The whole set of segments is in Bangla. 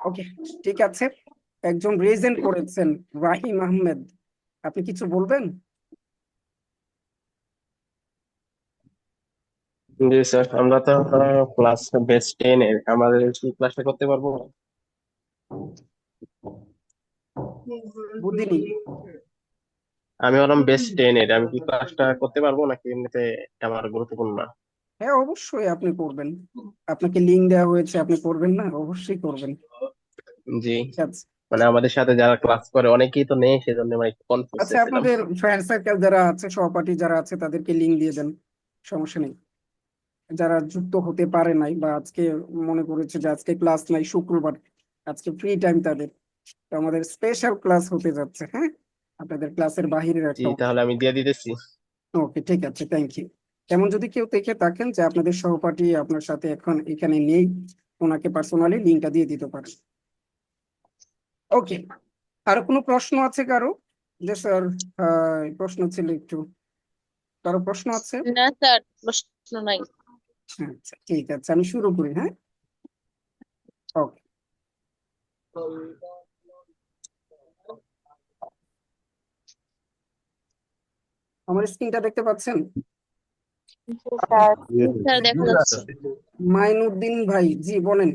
ওকে, ঠিক আছে। একজন রেজেন্ট করেছেন, রাহিম আহমেদ, আপনি কিছু বলবেন? জি স্যার, আমরা তো ক্লাস বেস 10 এর, আমাদের কি ক্লাসটা করতে পারবো? বুদ্ধি নেই। আমি বললাম বেস 10 এর, আমি কি ক্লাসটা করতে পারবো নাকি এমনিতে আমার গুরুত্বপূর্ণ না? হ্যাঁ, অবশ্যই আপনি করবেন। আপনাকে লিঙ্ক দেওয়া হয়েছে, আপনি করবেন না? অবশ্যই করবেন। জি, ঠিক আছে। মানে আমাদের সাথে যারা ক্লাস করে অনেকেই তো নেই, সেজন্য মানে একটু কনফিউজ আচ্ছা, ছিলাম। আপনাদের ফ্রেন্ড সার্কেল যারা আছে, সহপাঠী যারা আছে, তাদেরকে লিঙ্ক দিয়ে দেন, সমস্যা নেই। যারা যুক্ত হতে পারে নাই বা আজকে মনে করেছে যে আজকে ক্লাস নাই, শুক্রবার, আজকে ফ্রি টাইম তাদের, তো আমাদের স্পেশাল ক্লাস হতে যাচ্ছে। হ্যাঁ, আপনাদের ক্লাসের বাহিরের জি, একটা। তাহলে আমি দিয়ে দিতেছি। ওকে, ঠিক আছে, থ্যাংক ইউ। এমন যদি কেউ দেখে থাকেন যে আপনাদের সহপাঠী আপনার সাথে এখন এখানে নেই, ওনাকে পার্সোনালি লিঙ্কটা দিয়ে দিতে পারেন। ওকে, আরো কোনো প্রশ্ন আছে কারো? যে স্যার, প্রশ্ন ছিল একটু, কারো প্রশ্ন আছে? না স্যার, প্রশ্ন নাই। আচ্ছা, ঠিক আছে, আমি শুরু করি। হ্যাঁ, ওকে। আমার স্ক্রিনটা দেখতে পাচ্ছেন? স্যার, স্যার দেখা যাচ্ছে। মাইনুদ্দিন ভাই, জি বলেন।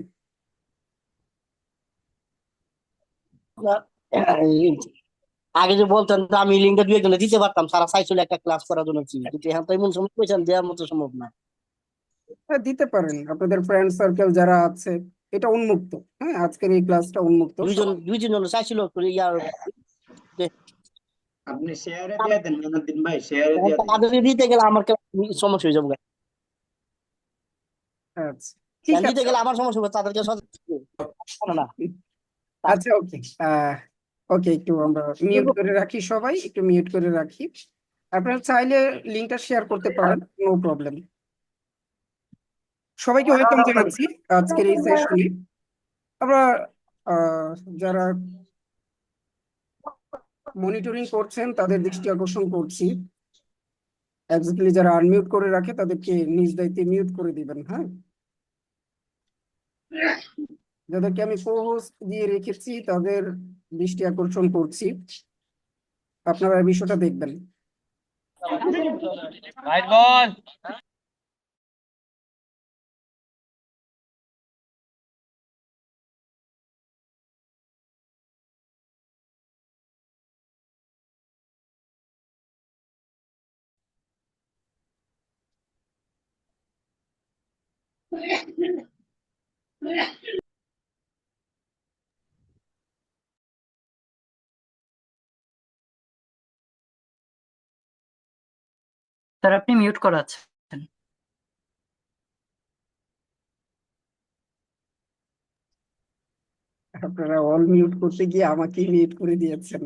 আগে যে বলতেন তো আমি লিঙ্কটা দুই একজনে দিতে পারতাম, সারা চাইছিল একটা ক্লাস করার জন্য, কি কিন্তু এখন তো এমন সময় পয়সা দেওয়ার মতো সম্ভব না। হ্যাঁ, দিতে পারেন, আপনাদের ফ্রেন্ড সার্কেল যারা আছে, এটা উন্মুক্ত। হ্যাঁ, আজকের এই ক্লাসটা উন্মুক্ত। দুইজন জন চাইছিল একটু ইয়ার আপনি শেয়ারে দিয়ে দেন মানউদ্দিন ভাই, শেয়ারে দিয়ে দেন। তাদের দিতে গেলে আমার সমস্যা হয়ে যাবে। আচ্ছা, ঠিক দিতে আছে। গেলে আমার সমস্যা হবে, তাদেরকে না। আচ্ছা, ওকে। ওকে, একটু আমরা মিউট করে রাখি, সবাই একটু মিউট করে রাখি। আপনারা চাইলে লিঙ্কটা শেয়ার করতে পারেন, নো প্রবলেম। সবাইকে ওয়েলকাম জানাচ্ছি আজকের এই সেশনে। আমরা আহ, যারা মনিটরিং করছেন তাদের দৃষ্টি আকর্ষণ করছি, এক্স্যাক্টলি যারা আনমিউট করে রাখে তাদেরকে নিজ দায়িত্বে মিউট করে দিবেন। হ্যাঁ, যাদেরকে আমি কো হোস্ট দিয়ে রেখেছি তাদের দৃষ্টি আকর্ষণ করছি, আপনারা এই বিষয়টা দেখবেন। স্যার, আপনি মিউট করা আছেন। আপনারা অল মিউট করতে গিয়ে আমাকেই মিউট করে দিয়েছেন।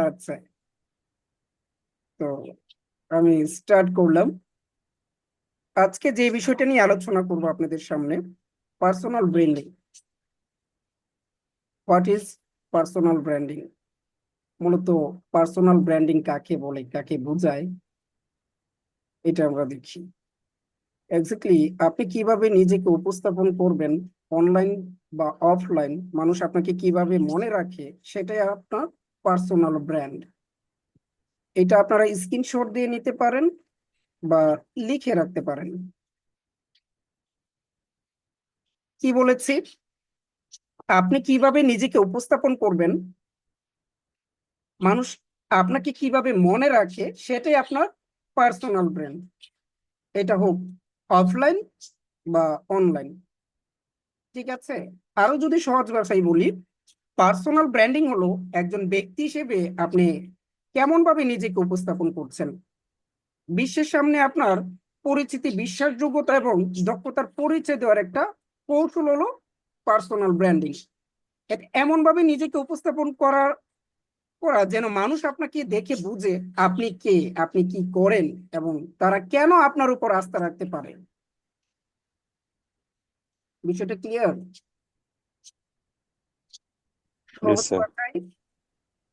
আচ্ছা, তো আমি স্টার্ট করলাম। আজকে যে বিষয়টা নিয়ে আলোচনা করব আপনাদের সামনে, personal branding. What is personal branding? মূলত পার্সোনাল ব্র্যান্ডিং কাকে বলে, কাকে বোঝায়, এটা আমরা দেখি। এক্স্যাক্টলি আপনি কিভাবে নিজেকে উপস্থাপন করবেন, অনলাইন বা অফলাইন, মানুষ আপনাকে কিভাবে মনে রাখে, সেটাই আপনার পার্সোনাল ব্র্যান্ড। এটা আপনারা স্ক্রিনশট দিয়ে নিতে পারেন বা লিখে রাখতে পারেন। কি বলেছি? আপনি কিভাবে নিজেকে উপস্থাপন করবেন, মানুষ আপনাকে কিভাবে মনে রাখে, সেটাই আপনার পার্সোনাল ব্র্যান্ড। এটা হোক অফলাইন বা অনলাইন। ঠিক আছে, আরো যদি সহজ ভাষায় বলি, পার্সোনাল ব্র্যান্ডিং হলো একজন ব্যক্তি হিসেবে আপনি কেমন ভাবে নিজেকে উপস্থাপন করছেন, বিশ্বের সামনে আপনার পরিচিতি, বিশ্বাসযোগ্যতা এবং দক্ষতার পরিচয় দেওয়ার একটা কৌশল হলো পার্সোনাল ব্র্যান্ডিং। এমন ভাবে নিজেকে উপস্থাপন করা করা যেন মানুষ আপনাকে দেখে বুঝে আপনি কে, আপনি কি করেন, এবং তারা কেন আপনার উপর আস্থা রাখতে পারে। বিষয়টা ক্লিয়ার? Yes, সহজ sir. কথায়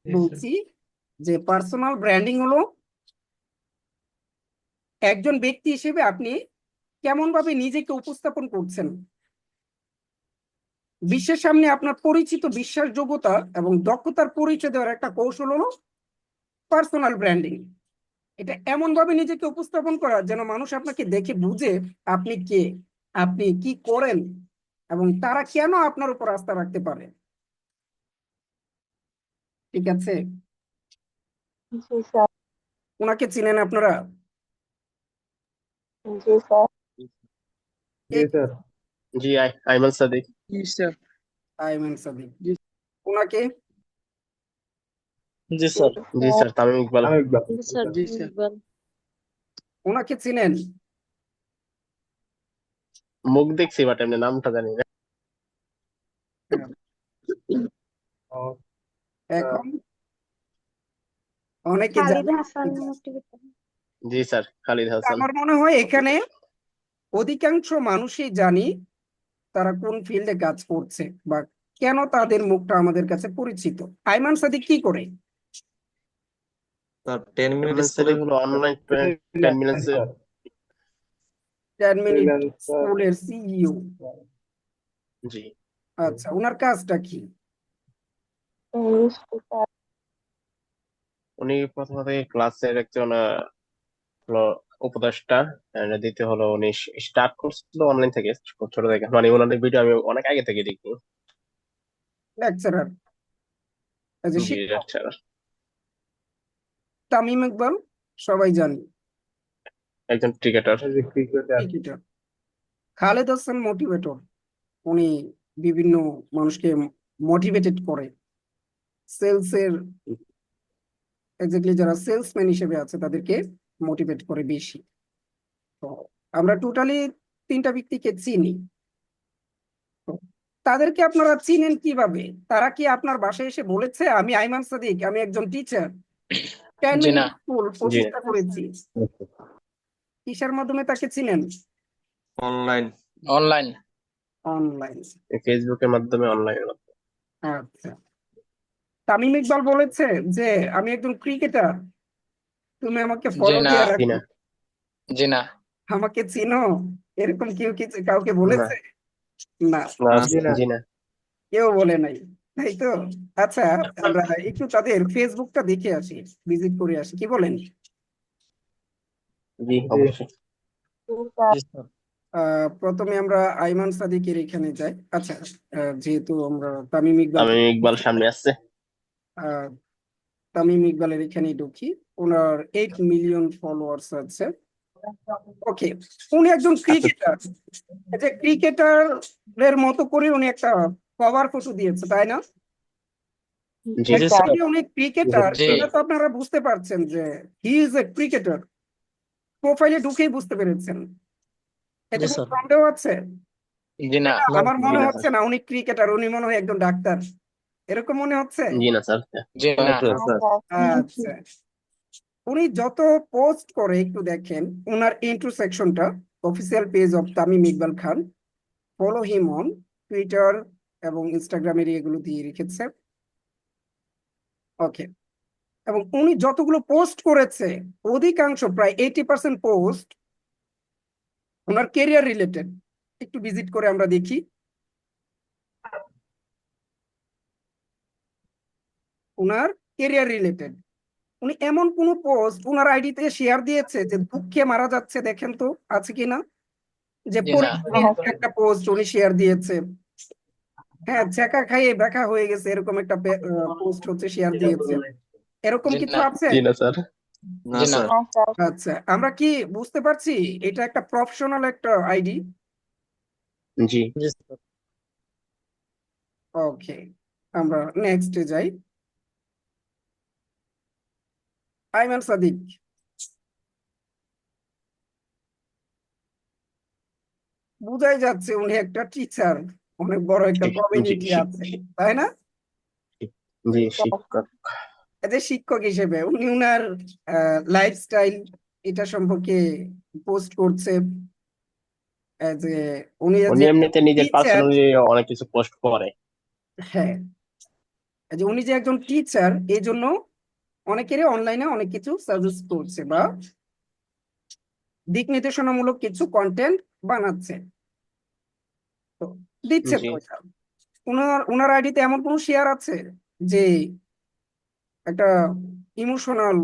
বলছি যে পার্সোনাল ব্র্যান্ডিং হলো একজন ব্যক্তি হিসেবে আপনি কেমন ভাবে নিজেকে উপস্থাপন করছেন, বিশ্বের সামনে আপনার পরিচিত বিশ্বাসযোগ্যতা এবং দক্ষতার পরিচয় দেওয়ার একটা কৌশল হলো পার্সোনাল ব্র্যান্ডিং। এটা এমন ভাবে নিজেকে উপস্থাপন করা যেন মানুষ আপনাকে দেখে বুঝে আপনি কে, আপনি কি করেন এবং তারা কেন আপনার উপর আস্থা রাখতে পারে। ঠিক আছে, জি স্যার। ওনাকে চিনেন আপনারা? জি স্যার। জি আইমান সাদিক। আইমান সাদিক। ওনাকে জি স্যার। জি স্যার তামিম ইকবাল। জি স্যার। ইকবাল। ওনাকে চিনেন? মুখ দেখছি বাট এমনি নামটা জানি না। এখন অনেকে খালিদ জানে। হাসান মোটিভেটর। জি স্যার খালিদ হাসান। আমার মনে হয় এখানে অধিকাংশ মানুষই জানি তারা কোন ফিল্ডে কাজ করছে বা কেন তাদের মুখটা আমাদের কাছে পরিচিত। আইমান সাদিক কি করে? স্যার 10 মিনিট আইমান সাদিক হলো অনলাইন 10 মিনিটস 10 মিনিট স্কুলের সিইও। জি আচ্ছা, ওনার কাজটা কি? English teacher. উনি প্রথমত ক্লাসের একজন হলো উপদেষ্টা, আর দ্বিতীয় হলো উনি স্টার্ট করছিল অনলাইন থেকে খুব ছোট থেকে, মানে ওনাদের ভিডিও আমি অনেক আগে থেকে দেখি। লেকচারার, জি শিক্ষক। লেকচারার। তামিম ইকবাল সবাই জানি, একজন cricketer. Cricketer. Khaled Hasan motivator, উনি বিভিন্ন মানুষকে মোটিভেটেড করে। সেলসের এক্স্যাক্টলি যারা সেলসম্যান হিসেবে আছে তাদেরকে মোটিভেট করে বেশি। তো আমরা টোটালি 3টা ব্যক্তিকে চিনি। তো তাদেরকে আপনারা চিনেন কিভাবে? তারা কি আপনার বাসায় এসে বলেছে আমি আইমান সাদিক, আমি একজন টিচার, 10 জি না। মিনিট স্কুল প্রতিষ্ঠা করেছি? কিসের মাধ্যমে তাকে চিনেন? অনলাইন। অনলাইন। অনলাইন। ফেসবুকের মাধ্যমে, অনলাইন। আচ্ছা, তামিম ইকবাল বলেছে যে আমি একজন ক্রিকেটার, তুমি আমাকে ফলো না। দিয়ে জি রাখো, না। জি না। আমাকে চিনো, এরকম কেউ কিছু কাউকে না বলেছে? না, জি না। কেউ বলে নাই, তাই তো? আচ্ছা, আমরা একটু তাদের ফেসবুকটা দেখে আসি, ভিজিট করে আসি, কি বলেন? জি অবশ্যই। জি স্যার। জি স্যার। প্রথমে আমরা আইমান সাদিকের এখানে যাই। আচ্ছা, যেহেতু আমরা তামিম ইকবাল, তামিম ইকবাল সামনে আসছে। আহ, তামিম ইকবালের এখানে ঢুকি। ওনার 8 মিলিয়ন ফলোয়ার্স আছে। ওকে, উনি একজন আচ্ছা ক্রিকেটার। যে ক্রিকেটারের মতো করে উনি একটা কভার ফটো দিয়েছে, তাই না? জি জি স্যার। Actually উনি ক্রিকেটার, জি। এটা তো আপনারা বুঝতে পারছেন যে হি ইজ এ ক্রিকেটার। প্রোফাইলে ঢুকেই বুঝতে পেরেছেন। এতে জি কোনো স্যার। সন্দেহ আছে? জি না। আমার জি মনে না হচ্ছে না উনি ক্রিকেটার, উনি মনে হয় একজন ডাক্তার, এরকম মনে হচ্ছে। জি না স্যার। জি না। আচ্ছা, উনি যত পোস্ট করে একটু দেখেন ওনার ইন্ট্রো সেকশনটা, official page of Tamim Iqbal Khan, follow him on Twitter এবং ইনস্টাগ্রামের এগুলো দিয়ে রেখেছে। ওকে, এবং উনি যতগুলো পোস্ট করেছে অধিকাংশ প্রায় 80% পোস্ট ওনার কেরিয়ার রিলেটেড। একটু ভিজিট করে আমরা দেখি। ওনার কেরিয়ার রিলেটেড উনি এমন কোন পোস্ট ওনার আইডিতে শেয়ার দিয়েছে যে দুঃখে মারা যাচ্ছে, দেখেন তো আছে কিনা। যে জি না। পরিবারের একটা পোস্ট উনি শেয়ার দিয়েছে, হ্যাঁ চেকা খাইয়ে দেখা হয়ে গেছে এরকম একটা পোস্ট হচ্ছে শেয়ার দিয়েছে, এরকম জি কিছু না। আছে? জি না স্যার। না জি না। স্যার। আচ্ছা, আমরা কি বুঝতে পারছি এটা একটা প্রফেশনাল একটা আইডি? জি জি স্যার। ওকে, আমরা নেক্সটে যাই। আইমান সাদিক, বুঝাই যাচ্ছে উনি একটা টিচার, অনেক বড় একটা জি কমিউনিটি আছে, তাই না? জি শিক্ষক। এজ এ শিক্ষক হিসেবে উনি উনার লাইফস্টাইল এটা সম্পর্কে পোস্ট করছে। এজ এ উনি উনি যে এমনিতে নিজের টিচার, পার্সোনালি অনেক কিছু পোস্ট করে। হ্যাঁ, এই যে উনি যে একজন টিচার এই জন্য অনেকেরই অনলাইনে অনেক কিছু সাজেস্ট করছে বা দিক নির্দেশনামূলক কিছু কন্টেন্ট বানাচ্ছে, তো দিচ্ছে জি তো এটা। ওনার আইডিতে এমন কোনো শেয়ার আছে যে একটা ইমোশনাল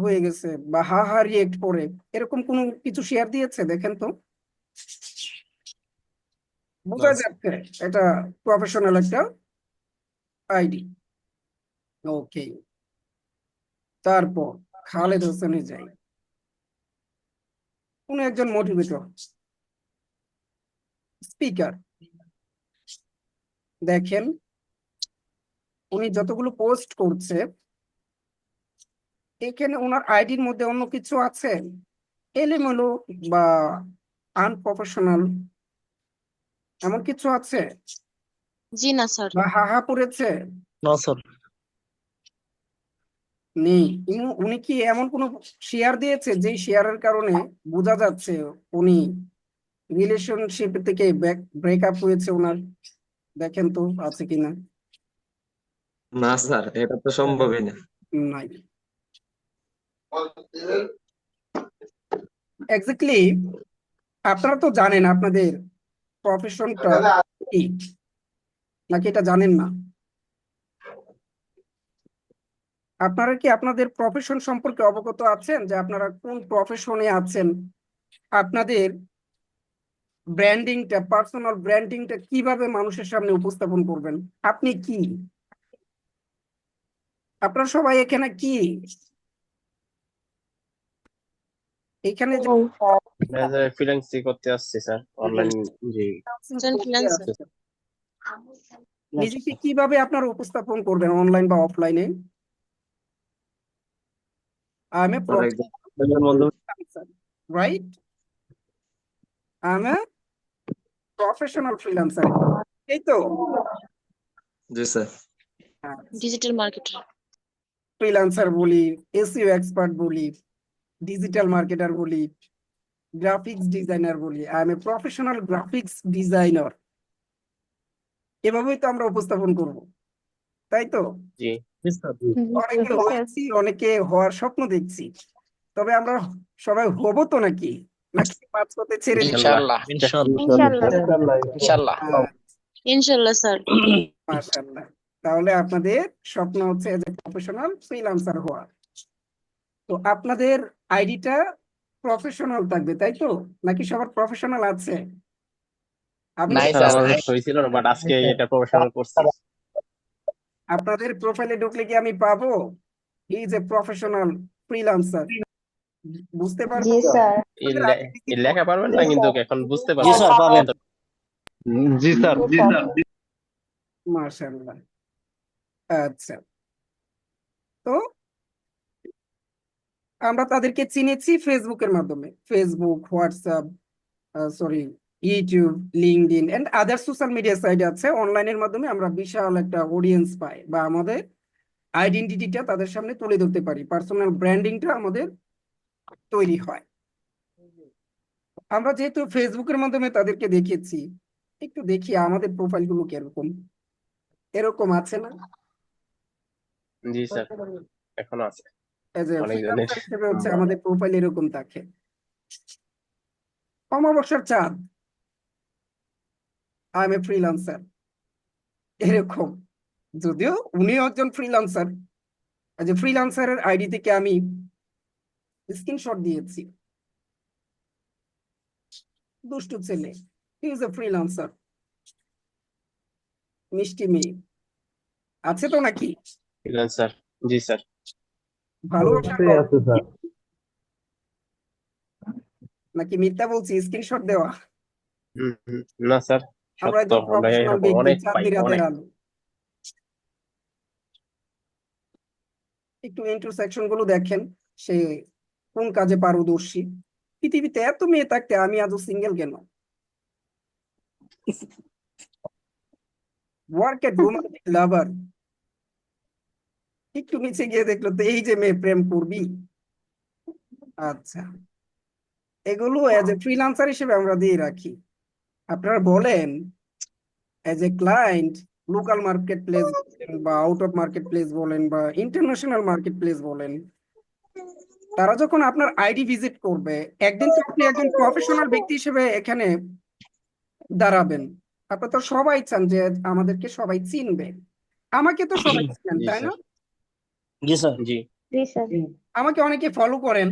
হয়ে গেছে বা হা হা রিয়েক্ট করে এরকম কোনো কিছু শেয়ার দিয়েছে? দেখেন তো, বোঝা যাচ্ছে এটা প্রফেশনাল একটা আইডি। ওকে, তারপর খালেদ হোসেনে যাই। উনি একজন মোটিভেটর স্পিকার। দেখেন উনি যতগুলো পোস্ট করছে এখানে ওনার আইডির মধ্যে অন্য কিছু আছে এলোমেলো বা আনপ্রফেশনাল, এমন কিছু আছে জি না স্যার। বা হাহা পড়েছে? না স্যার। নেই। উনি কি এমন কোনো শেয়ার দিয়েছে যেই শেয়ারের কারণে বোঝা যাচ্ছে উনি রিলেশনশিপ থেকে ব্রেকআপ হয়েছে ওনার? দেখেন তো আছে কিনা। না স্যার, এটা তো সম্ভবই না। নাই। এক্স্যাক্টলি আপনারা তো জানেন আপনাদের প্রফেশনটা কি, নাকি এটা জানেন না? আপনারা কি আপনাদের প্রফেশন সম্পর্কে অবগত আছেন যে আপনারা কোন প্রফেশনে আছেন? আপনাদের ব্র্যান্ডিংটা, পার্সোনাল ব্র্যান্ডিংটা কিভাবে মানুষের সামনে উপস্থাপন করবেন? আপনি কি? আপনারা সবাই এখানে কি? এখানে যে স্যার। ফ্রিল্যান্সিং করতে আসছি স্যার, অনলাইন। জি। Sir freelancer. নিজেকে কিভাবে আপনারা উপস্থাপন করবেন অনলাইন বা অফলাইনে? আই এম এ স্যার একজন professional, right? I am a professional freelancer, এই তো? জি স্যার। Digital marketer. ফ্রিল্যান্সার বলি, এসইও এক্সপার্ট বলি, ডিজিটাল মার্কেটার বলি, গ্রাফিক্স ডিজাইনার বলি। I am a professional graphics designer. এভাবেই তো আমরা উপস্থাপন করব, তাই তো? জি। অনেকে হয়েছি, অনেকে হওয়ার স্বপ্ন দেখছি, তবে আমরা সবাই হব তো নাকি, নাকি মাঝপথে ছেড়ে দিই? ইনশাআল্লাহ। ইনশাআল্লাহ। ইনশাআল্লাহ। ইনশাআল্লাহ স্যার। মাশাআল্লাহ। তাহলে আপনাদের স্বপ্ন হচ্ছে এজ এ প্রফেশনাল ফ্রিল্যান্সার হওয়া। তো আপনাদের আইডিটা প্রফেশনাল থাকবে, তাই তো? নাকি সবার প্রফেশনাল আছে? আমি নাই স্যার স্যার। আমাদের হয়েছিল না, বাট আজকে এটা প্রফেশনাল করছি। আপনাদের প্রোফাইলে ঢুকলে কি আমি পাবো হি ইজ এ প্রফেশনাল ফ্রিল্যান্সার? বুঝতে পারবো? জি স্যার। এই লেখা পারবেন না, কিন্তু এখন বুঝতে জি পারবেন। স্যার, পাবেন। জি স্যার। মাশাআল্লাহ। আচ্ছা, তো আমরা তাদেরকে চিনেছি ফেসবুকের মাধ্যমে, Facebook, WhatsApp, sorry, YouTube, LinkedIn and other social media site আছে। অনলাইনের মাধ্যমে আমরা বিশাল একটা অডিয়েন্স পাই বা আমাদের আইডেন্টিটিটা তাদের সামনে তুলে ধরতে পারি, পার্সোনাল ব্র্যান্ডিংটা আমাদের তৈরি হয়। আমরা যেহেতু ফেসবুকের মাধ্যমে তাদেরকে দেখিয়েছি, একটু দেখি আমাদের প্রোফাইলগুলো কিরকম। এরকম আছে না? জি স্যার, এখনো আছে এজ এ অনেকজনের। ফ্রিল্যান্সার হিসেবে হচ্ছে আমাদের প্রোফাইল এরকম থাকে। অমাবস্যার চাঁদ, আই এম এ ফ্রিল্যান্সার, এরকম। যদিও উনিও একজন ফ্রিল্যান্সার, যে ফ্রিল্যান্সারের আইডি থেকে আমি স্ক্রিনশট দিয়েছি। দুষ্টু ছেলে, হি ইজ এ ফ্রিল্যান্সার, মিষ্টি মেয়ে, আছে তো নাকি? ফ্রিল্যান্সার। জি স্যার। ভালোবাসার গল্প নাকি মিথ্যা বলছি? স্ক্রিনশট দেওয়া। না স্যার, আমরা সত্য। একদম আমরা প্রফেশনাল এরকম ব্যক্তি, অনেক পাই, চাঁদনি রাতের অনেক। আলো। একটু ইন্টারসেকশন গুলো দেখেন, সে কোন কাজে পারদর্শী। পৃথিবীতে এত মেয়ে থাকতে আমি আজও সিঙ্গেল কেন? ওয়ার্ক এট রোমান্টিক লাভার। একটু নিচে গিয়ে দেখলো তো এই যে মেয়ে প্রেম করবি। আচ্ছা, এগুলো এজ এ ফ্রিল্যান্সার হিসেবে আমরা দিয়ে রাখি। আপনারা বলেন as a client, local market place বা আউট অফ মার্কেট প্লেস বলেন বা ইন্টারন্যাশনাল মার্কেট প্লেস বলেন, তারা যখন আপনার আইডি ভিজিট করবে, একদিন তো আপনি একজন প্রফেশনাল ব্যক্তি হিসেবে এখানে দাঁড়াবেন। আপনারা তো সবাই চান যে আমাদেরকে সবাই চিনবে, আমাকে তো সবাই চিনেন, জি তাই না? স্যার। জি স্যার। জি। জি স্যার। আমাকে অনেকে ফলো করেন।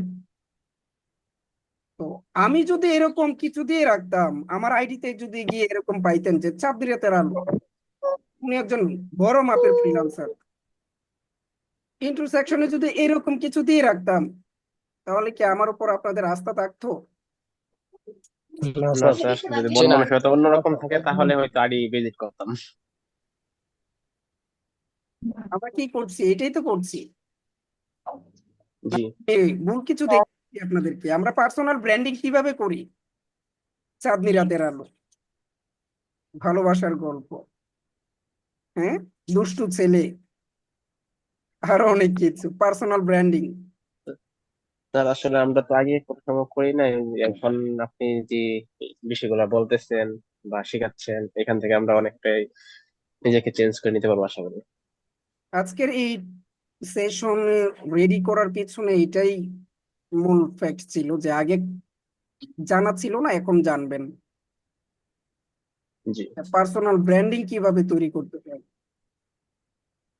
তো আমি যদি এরকম কিছু দিয়ে রাখতাম, আমার আইডিতে যদি গিয়ে এরকম পাইতেন যে চাঁদনি রাতের আলো, উনি একজন বড় মাপের ফ্রিল্যান্সার, ইন্ট্রো সেকশনে যদি এরকম কিছু দিয়ে রাখতাম, তাহলে কি আমার উপর আপনাদের আস্থা থাকতো? না না স্যার। স্যার, যদি জি মন না। মানসিকতা অন্যরকম থাকে তাহলে হয়তো আইডি ভিজিট করতাম। আমরা কি করছি? এটাই তো করছি। জি। ভুল কিছু দেখছি আপনাদেরকে। আমরা পার্সোনাল ব্র্যান্ডিং কিভাবে করি? চাঁদনি রাতের আলো, ভালোবাসার গল্প, হ্যাঁ, দুষ্টু ছেলে, আরো অনেক কিছু পার্সোনাল ব্র্যান্ডিং। স্যার আসলে আমরা তো আগে পড়াশোনা করি নাই, এখন আপনি যে বিষয়গুলো বলতেছেন বা শেখাচ্ছেন, এখান থেকে আমরা অনেকটাই নিজেকে চেঞ্জ করে নিতে পারবো আশা করি। আজকের এই সেশন রেডি করার পিছনে এটাই মূল ফ্যাক্ট ছিল যে আগে জানা ছিল না, এখন জানবেন জি। পার্সোনাল ব্র্যান্ডিং কিভাবে তৈরি করতে হয়।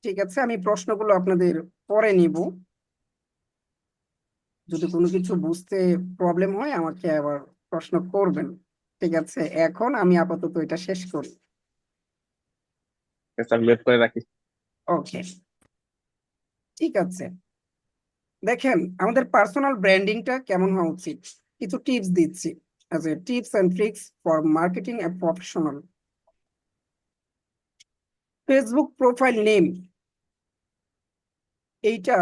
ঠিক আছে, আমি প্রশ্নগুলো আপনাদের পরে নিব। যদি কোনো কিছু বুঝতে প্রবলেম হয় আমাকে আবার প্রশ্ন করবেন। ঠিক আছে, এখন আমি আপাতত এটা শেষ করি। স্যার মিউট করে রাখি। ওকে, ঠিক আছে। দেখেন আমাদের পার্সোনাল ব্র্যান্ডিংটা কেমন হওয়া উচিত, কিছু টিপস দিচ্ছি as a tips and tricks for marketing a professional. Facebook profile name, এইটা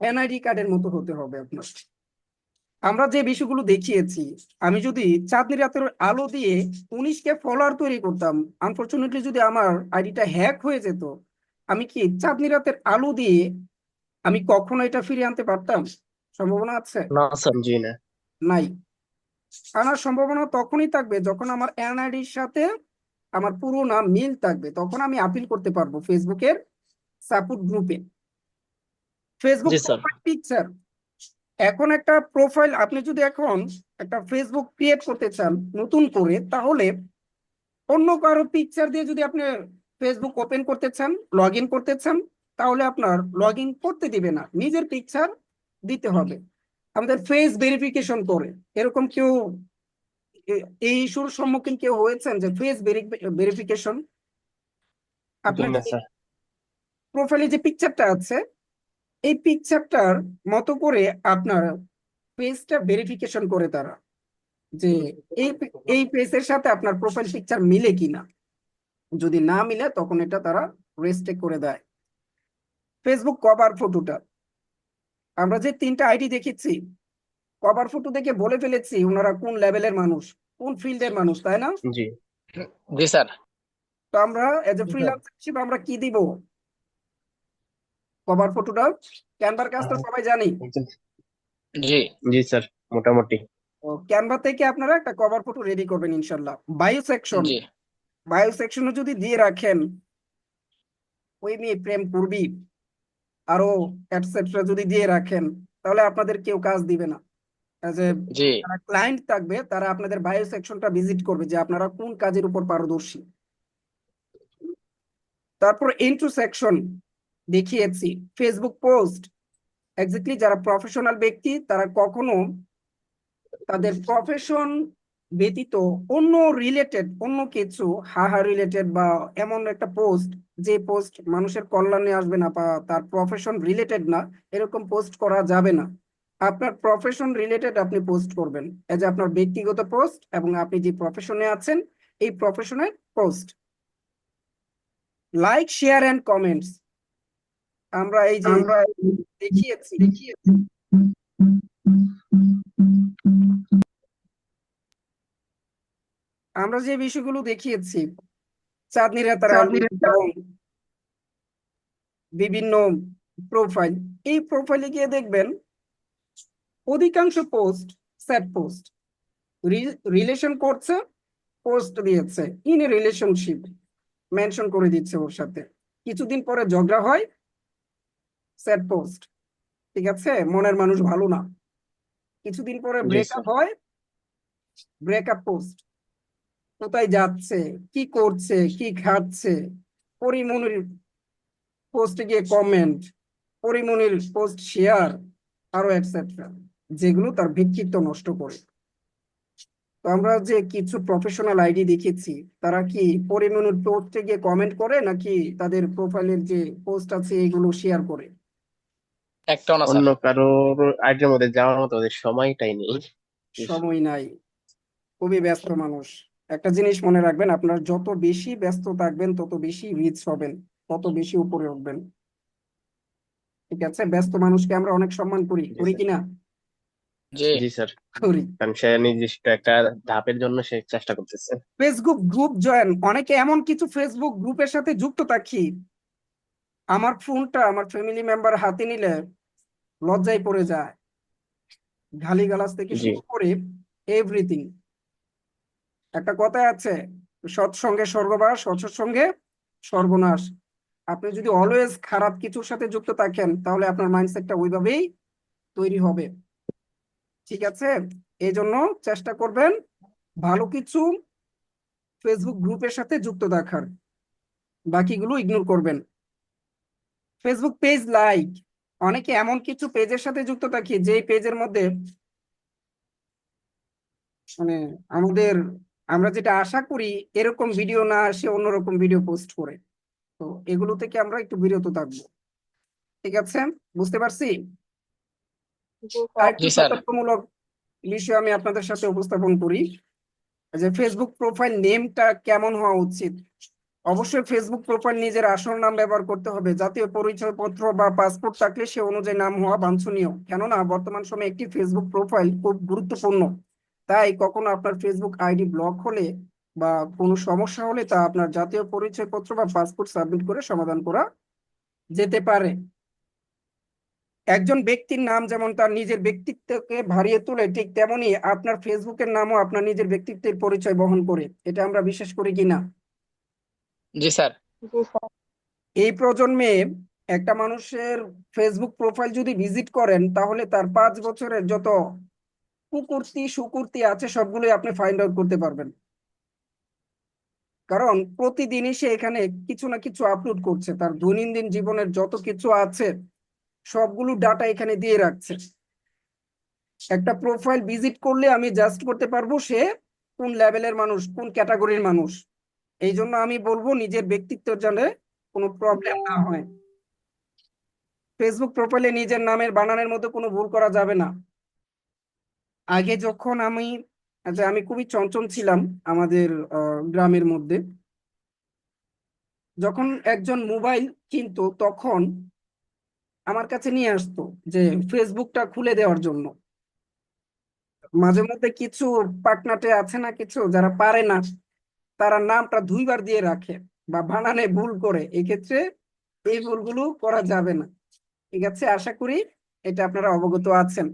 এনআইডি কার্ডের মতো হতে হবে আপনার। আমরা যে বিষয়গুলো দেখিয়েছি, আমি যদি চাঁদনি রাতের আলো দিয়ে 19কে ফলোয়ার তৈরি করতাম, আনফরচুনেটলি যদি আমার আইডিটা হ্যাক হয়ে যেত, আমি কি চাঁদনি রাতের আলো দিয়ে আমি কখনো এটা ফিরিয়ে আনতে পারতাম? সম্ভাবনা আছে? না স্যার। জি না। নাই। আনার সম্ভাবনা তখনই থাকবে যখন আমার এনআইডির সাথে আমার পুরো নাম মিল থাকবে, তখন আমি আপিল করতে পারবো ফেসবুকের সাপোর্ট গ্রুপে। ফেসবুক জি স্যার। প্রোফাইল পিকচার, এখন একটা প্রোফাইল আপনি যদি এখন একটা ফেসবুক ক্রিয়েট করতে চান নতুন করে, তাহলে অন্য কারো পিকচার দিয়ে যদি আপনি ফেসবুক ওপেন করতে চান, লগ ইন করতে চান, তাহলে আপনার লগ ইন করতে দিবে না, নিজের পিকচার দিতে হবে। আমাদের ফেস ভেরিফিকেশন করে, এরকম কেউ এই ইস্যুর সম্মুখীন কেউ হয়েছেন যে ফেস ভেরিফিকেশন? জি আপনার না স্যার। প্রোফাইলে যে পিকচারটা আছে, এই পিকচারটার মতো করে আপনার ফেসটা ভেরিফিকেশন করে তারা, যে এই এই পেজের সাথে আপনার প্রোফাইল পিকচার মিলে কিনা। যদি না মিলে তখন এটা তারা রেস্ট্রিক্ট করে দেয়। ফেসবুক কভার ফটোটা, আমরা যে 3টা আইডি দেখেছি, কভার ফটো দেখে বলে ফেলেছি ওনারা কোন লেভেলের মানুষ, কোন ফিল্ডের মানুষ, তাই না? জি। জি স্যার। তো আমরা as a G sir. Freelancer হিসেবে আমরা কি দিব? কভার ফটোটা ক্যানভার কাজ তো সবাই জানি। জি। জি স্যার, মোটামুটি। তো ক্যানভা থেকে আপনারা একটা কভার ফটো রেডি করবেন ইনশাল্লাহ। বায়ো সেকশন, জি। বায়ো সেকশনে যদি দিয়ে রাখেন ওই মেয়ে প্রেম করবি আরো এটসেট্রা যদি দিয়ে রাখেন, তাহলে আপনাদের কেউ কাজ দিবে না। যে জি। যারা ক্লায়েন্ট থাকবে তারা আপনাদের বায়ো সেকশনটা ভিজিট করবে যে আপনারা কোন কাজের উপর পারদর্শী। তারপর ইন্ট্রো সেকশন দেখিয়েছি। ফেসবুক পোস্ট, এক্স্যাক্টলি যারা প্রফেশনাল ব্যক্তি তারা কখনো তাদের প্রফেশন ব্যতীত অন্য রিলেটেড অন্য কিছু হাহা রিলেটেড বা এমন একটা পোস্ট, যে পোস্ট মানুষের কল্যাণে আসবে না বা তার প্রফেশন রিলেটেড না, এরকম পোস্ট করা যাবে না। আপনার প্রফেশন রিলেটেড আপনি পোস্ট করবেন, এই যে আপনার ব্যক্তিগত পোস্ট এবং আপনি যে প্রফেশনে আছেন এই প্রফেশনের post. Like, share and comments, আমরা এই যে দেখিয়েছি, আমরা যে বিষয়গুলো দেখিয়েছি, চাঁদনি রাতের আলো এবং বিভিন্ন প্রোফাইল, এই প্রোফাইলে গিয়ে দেখবেন অধিকাংশ পোস্ট স্যাড পোস্ট, রিলেশন করছে, পোস্ট দিয়েছে ইন এ রিলেশনশিপ, মেনশন করে দিচ্ছে ওর সাথে, কিছুদিন পরে ঝগড়া হয়, স্যাড পোস্ট। ঠিক আছে, মনের মানুষ ভালো না, কিছুদিন পরে জি ব্রেকআপ স্যার। হয়, ব্রেকআপ পোস্ট। কোথায় যাচ্ছে, কি করছে, কি খাচ্ছে, পরিমনির পোস্টে গিয়ে কমেন্ট, পরিমনির পোস্ট শেয়ার, আরো এটসেট্রা, যেগুলো তার ব্যক্তিত্ব নষ্ট করে। তো আমরা যে কিছু প্রফেশনাল আইডি দেখেছি, তারা কি পরিমনির পোস্টে গিয়ে কমেন্ট করে নাকি তাদের প্রোফাইলের যে পোস্ট আছে এগুলো শেয়ার করে? একটাও না স্যার। অন্য কারোর আইডির মধ্যে যাওয়ার মতো ওদের সময়টাই নেই। সময় নাই, খুবই ব্যস্ত মানুষ। একটা জিনিস মনে রাখবেন, আপনার যত বেশি ব্যস্ত থাকবেন তত বেশি রিচ হবেন, তত বেশি উপরে উঠবেন। ঠিক আছে, ব্যস্ত মানুষকে আমরা অনেক সম্মান করি, জি করি স্যার। কিনা? জি জি স্যার, করি। কারণ সে নির্দিষ্ট একটা ধাপের জন্য সে চেষ্টা করতেছে। ফেসবুক গ্রুপ জয়েন, অনেকে এমন কিছু ফেসবুক গ্রুপের সাথে যুক্ত থাকি, আমার ফোনটা আমার ফ্যামিলি মেম্বার হাতে নিলে লজ্জায় পড়ে যায়। গালিগালাজ থেকে জি শুরু করে এভরিথিং। একটা কথাই আছে, সৎসঙ্গে স্বর্গবাস, অসৎসঙ্গে সর্বনাশ। আপনি যদি অলওয়েজ খারাপ কিছুর সাথে যুক্ত থাকেন তাহলে আপনার মাইন্ডসেটটা ওইভাবেই তৈরি হবে। ঠিক আছে, এই জন্য চেষ্টা করবেন ভালো কিছু ফেসবুক গ্রুপের সাথে যুক্ত থাকার, বাকিগুলো ইগনোর করবেন। ফেসবুক পেজ লাইক, অনেকে এমন কিছু পেজের সাথে যুক্ত থাকি যে পেজের মধ্যে মানে আমাদের, আমরা যেটা আশা করি এরকম ভিডিও না আসে, অন্যরকম ভিডিও পোস্ট করে। তো এগুলো থেকে আমরা একটু বিরত থাকবো। ঠিক আছে, বুঝতে পারছি। আর একটু জি স্যার। সতর্কমূলক বিষয় আমি আপনাদের সাথে উপস্থাপন করি, যে ফেসবুক প্রোফাইল নেমটা কেমন হওয়া উচিত। অবশ্যই ফেসবুক প্রোফাইল নিজের আসল নাম ব্যবহার করতে হবে, জাতীয় পরিচয়পত্র বা পাসপোর্ট থাকলে সে অনুযায়ী নাম হওয়া বাঞ্ছনীয়। কেননা বর্তমান সময়ে একটি ফেসবুক প্রোফাইল খুব গুরুত্বপূর্ণ। তাই কখনো আপনার ফেসবুক আইডি ব্লক হলে বা কোনো সমস্যা হলে তা আপনার জাতীয় পরিচয়পত্র বা পাসপোর্ট সাবমিট করে সমাধান করা যেতে পারে। একজন ব্যক্তির নাম যেমন তার নিজের ব্যক্তিত্বকে ভারিয়ে তোলে, ঠিক তেমনি আপনার ফেসবুকের নামও আপনার নিজের ব্যক্তিত্বের পরিচয় বহন করে। এটা আমরা বিশ্বাস করি কিনা? জি স্যার। এই প্রজন্মে একটা মানুষের ফেসবুক প্রোফাইল যদি ভিজিট করেন তাহলে তার 5 বছরের যত কুকীর্তি সুকীর্তি আছে সবগুলোই আপনি ফাইন্ড আউট করতে পারবেন। কারণ প্রতিদিনই সে এখানে কিছু না কিছু আপলোড করছে, তার দৈনন্দিন জীবনের যত কিছু আছে সবগুলো ডাটা এখানে দিয়ে রাখছে। একটা প্রোফাইল ভিজিট করলে আমি জাস্ট করতে পারবো সে কোন লেভেলের মানুষ, কোন ক্যাটাগরির মানুষ। এই জন্য আমি বলবো নিজের ব্যক্তিত্ব জানে কোনো প্রবলেম না হয়। ফেসবুক প্রোফাইলে নিজের নামের বানানের মধ্যে কোনো ভুল করা যাবে না। আগে যখন আমি খুবই চঞ্চল ছিলাম আমাদের গ্রামের মধ্যে, যখন একজন মোবাইল কিনতো তখন আমার কাছে নিয়ে আসতো যে ফেসবুকটা খুলে দেওয়ার জন্য। মাঝে মধ্যে কিছু পাকনাটে আছে না, কিছু যারা পারে না, তারা নামটা 2বার দিয়ে রাখে বা বানানে ভুল করে। এক্ষেত্রে এই ভুলগুলো করা যাবে না। ঠিক আছে, আশা করি এটা আপনারা অবগত আছেন।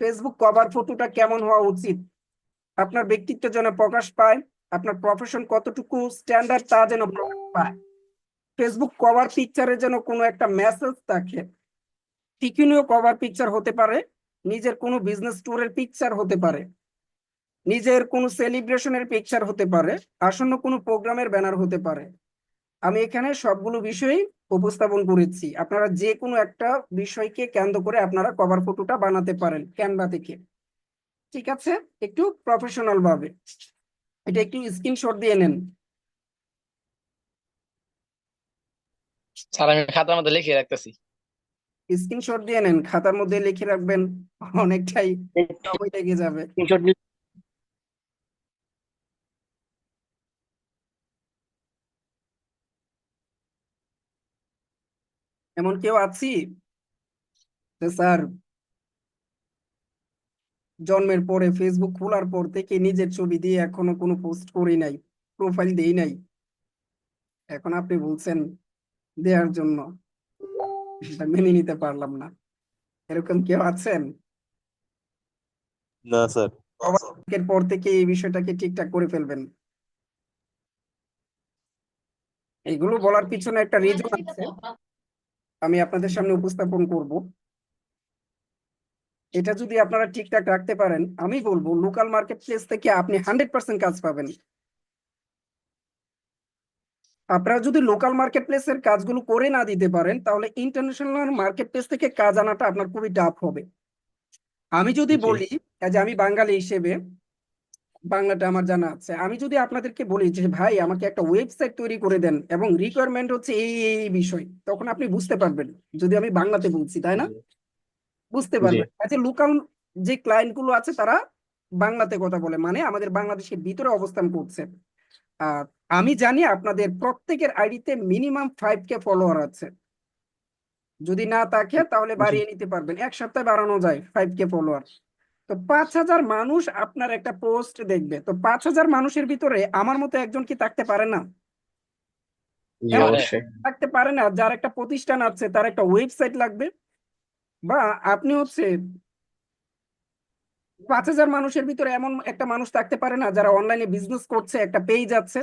ফেসবুক কভার ফটোটা কেমন হওয়া উচিত, আপনার ব্যক্তিত্ব যেন প্রকাশ পায়, আপনার প্রফেশন কতটুকু স্ট্যান্ডার্ড তা যেন প্রকাশ পায়। ফেসবুক কভার পিকচারে যেন কোনো একটা মেসেজ থাকে। টিকিনীয় কভার পিকচার হতে পারে, নিজের কোনো বিজনেস ট্যুরের পিকচার হতে পারে, নিজের কোনো সেলিব্রেশনের পিকচার হতে পারে, আসন্ন কোনো প্রোগ্রামের ব্যানার হতে পারে। আমি এখানে সবগুলো বিষয় উপস্থাপন করেছি। আপনারা যে কোনো একটা বিষয়কে কেন্দ্র করে আপনারা কভার ফটোটা বানাতে পারেন ক্যানভা থেকে। ঠিক আছে, একটু প্রফেশনাল ভাবে এটা একটু স্ক্রিনশট দিয়ে নেন। স্যার আমি খাতার মধ্যে লিখে রাখতেছি। স্ক্রিনশট দিয়ে নেন, খাতার মধ্যে লিখে রাখবেন, অনেকটাই সময় লেগে যাবে। স্ক্রিনশট এমন কেউ আছি যে স্যার জন্মের পরে ফেসবুক খোলার পর থেকে নিজের ছবি দিয়ে এখনো কোনো পোস্ট করি নাই, প্রোফাইল দেই নাই, এখন আপনি বলছেন দেওয়ার জন্য, এটা মেনে নিতে পারলাম না। এরকম কেউ আছেন? না স্যার। এর পর থেকে এই বিষয়টাকে ঠিকঠাক করে ফেলবেন। এগুলো বলার পিছনে একটা রিজন আছে, আমি আপনাদের সামনে উপস্থাপন করব। এটা যদি আপনারা ঠিকঠাক রাখতে পারেন, আমি বলবো লোকাল মার্কেট প্লেস থেকে আপনি 100% কাজ পাবেন। আপনারা যদি লোকাল মার্কেট প্লেসের কাজগুলো করে না দিতে পারেন তাহলে ইন্টারন্যাশনাল মার্কেট প্লেস থেকে কাজ আনাটা আপনার খুবই টাফ হবে। আমি যদি জি বলি যে আমি বাঙালি হিসেবে বাংলাটা আমার জানা আছে, আমি যদি আপনাদেরকে বলি যে ভাই আমাকে একটা ওয়েবসাইট তৈরি করে দেন এবং রিকোয়ারমেন্ট হচ্ছে এই বিষয়, তখন আপনি বুঝতে পারবেন যদি আমি বাংলাতে বলছি, তাই না? বুঝতে জি পারবেন। যে লোকাল যে ক্লায়েন্ট গুলো আছে তারা বাংলাতে কথা বলে, মানে আমাদের বাংলাদেশের ভিতরে অবস্থান করছে। আর আমি জানি আপনাদের প্রত্যেকের আইডিতে মিনিমাম 5K ফলোয়ার আছে, যদি না থাকে তাহলে জি বাড়িয়ে নিতে পারবেন, এক সপ্তাহে বাড়ানো যায় 5K ফলোয়ার। তো 5,000 মানুষ আপনার একটা পোস্ট দেখবে, তো 5,000 মানুষের ভিতরে আমার মতো একজন কি থাকতে পারে না? জি এমন অবশ্যই। থাকতে পারে না যার একটা প্রতিষ্ঠান আছে, তার একটা ওয়েবসাইট লাগবে, বা আপনি হচ্ছে 5,000 মানুষের ভিতরে এমন একটা মানুষ থাকতে পারে না যারা অনলাইনে বিজনেস করছে, একটা পেজ আছে,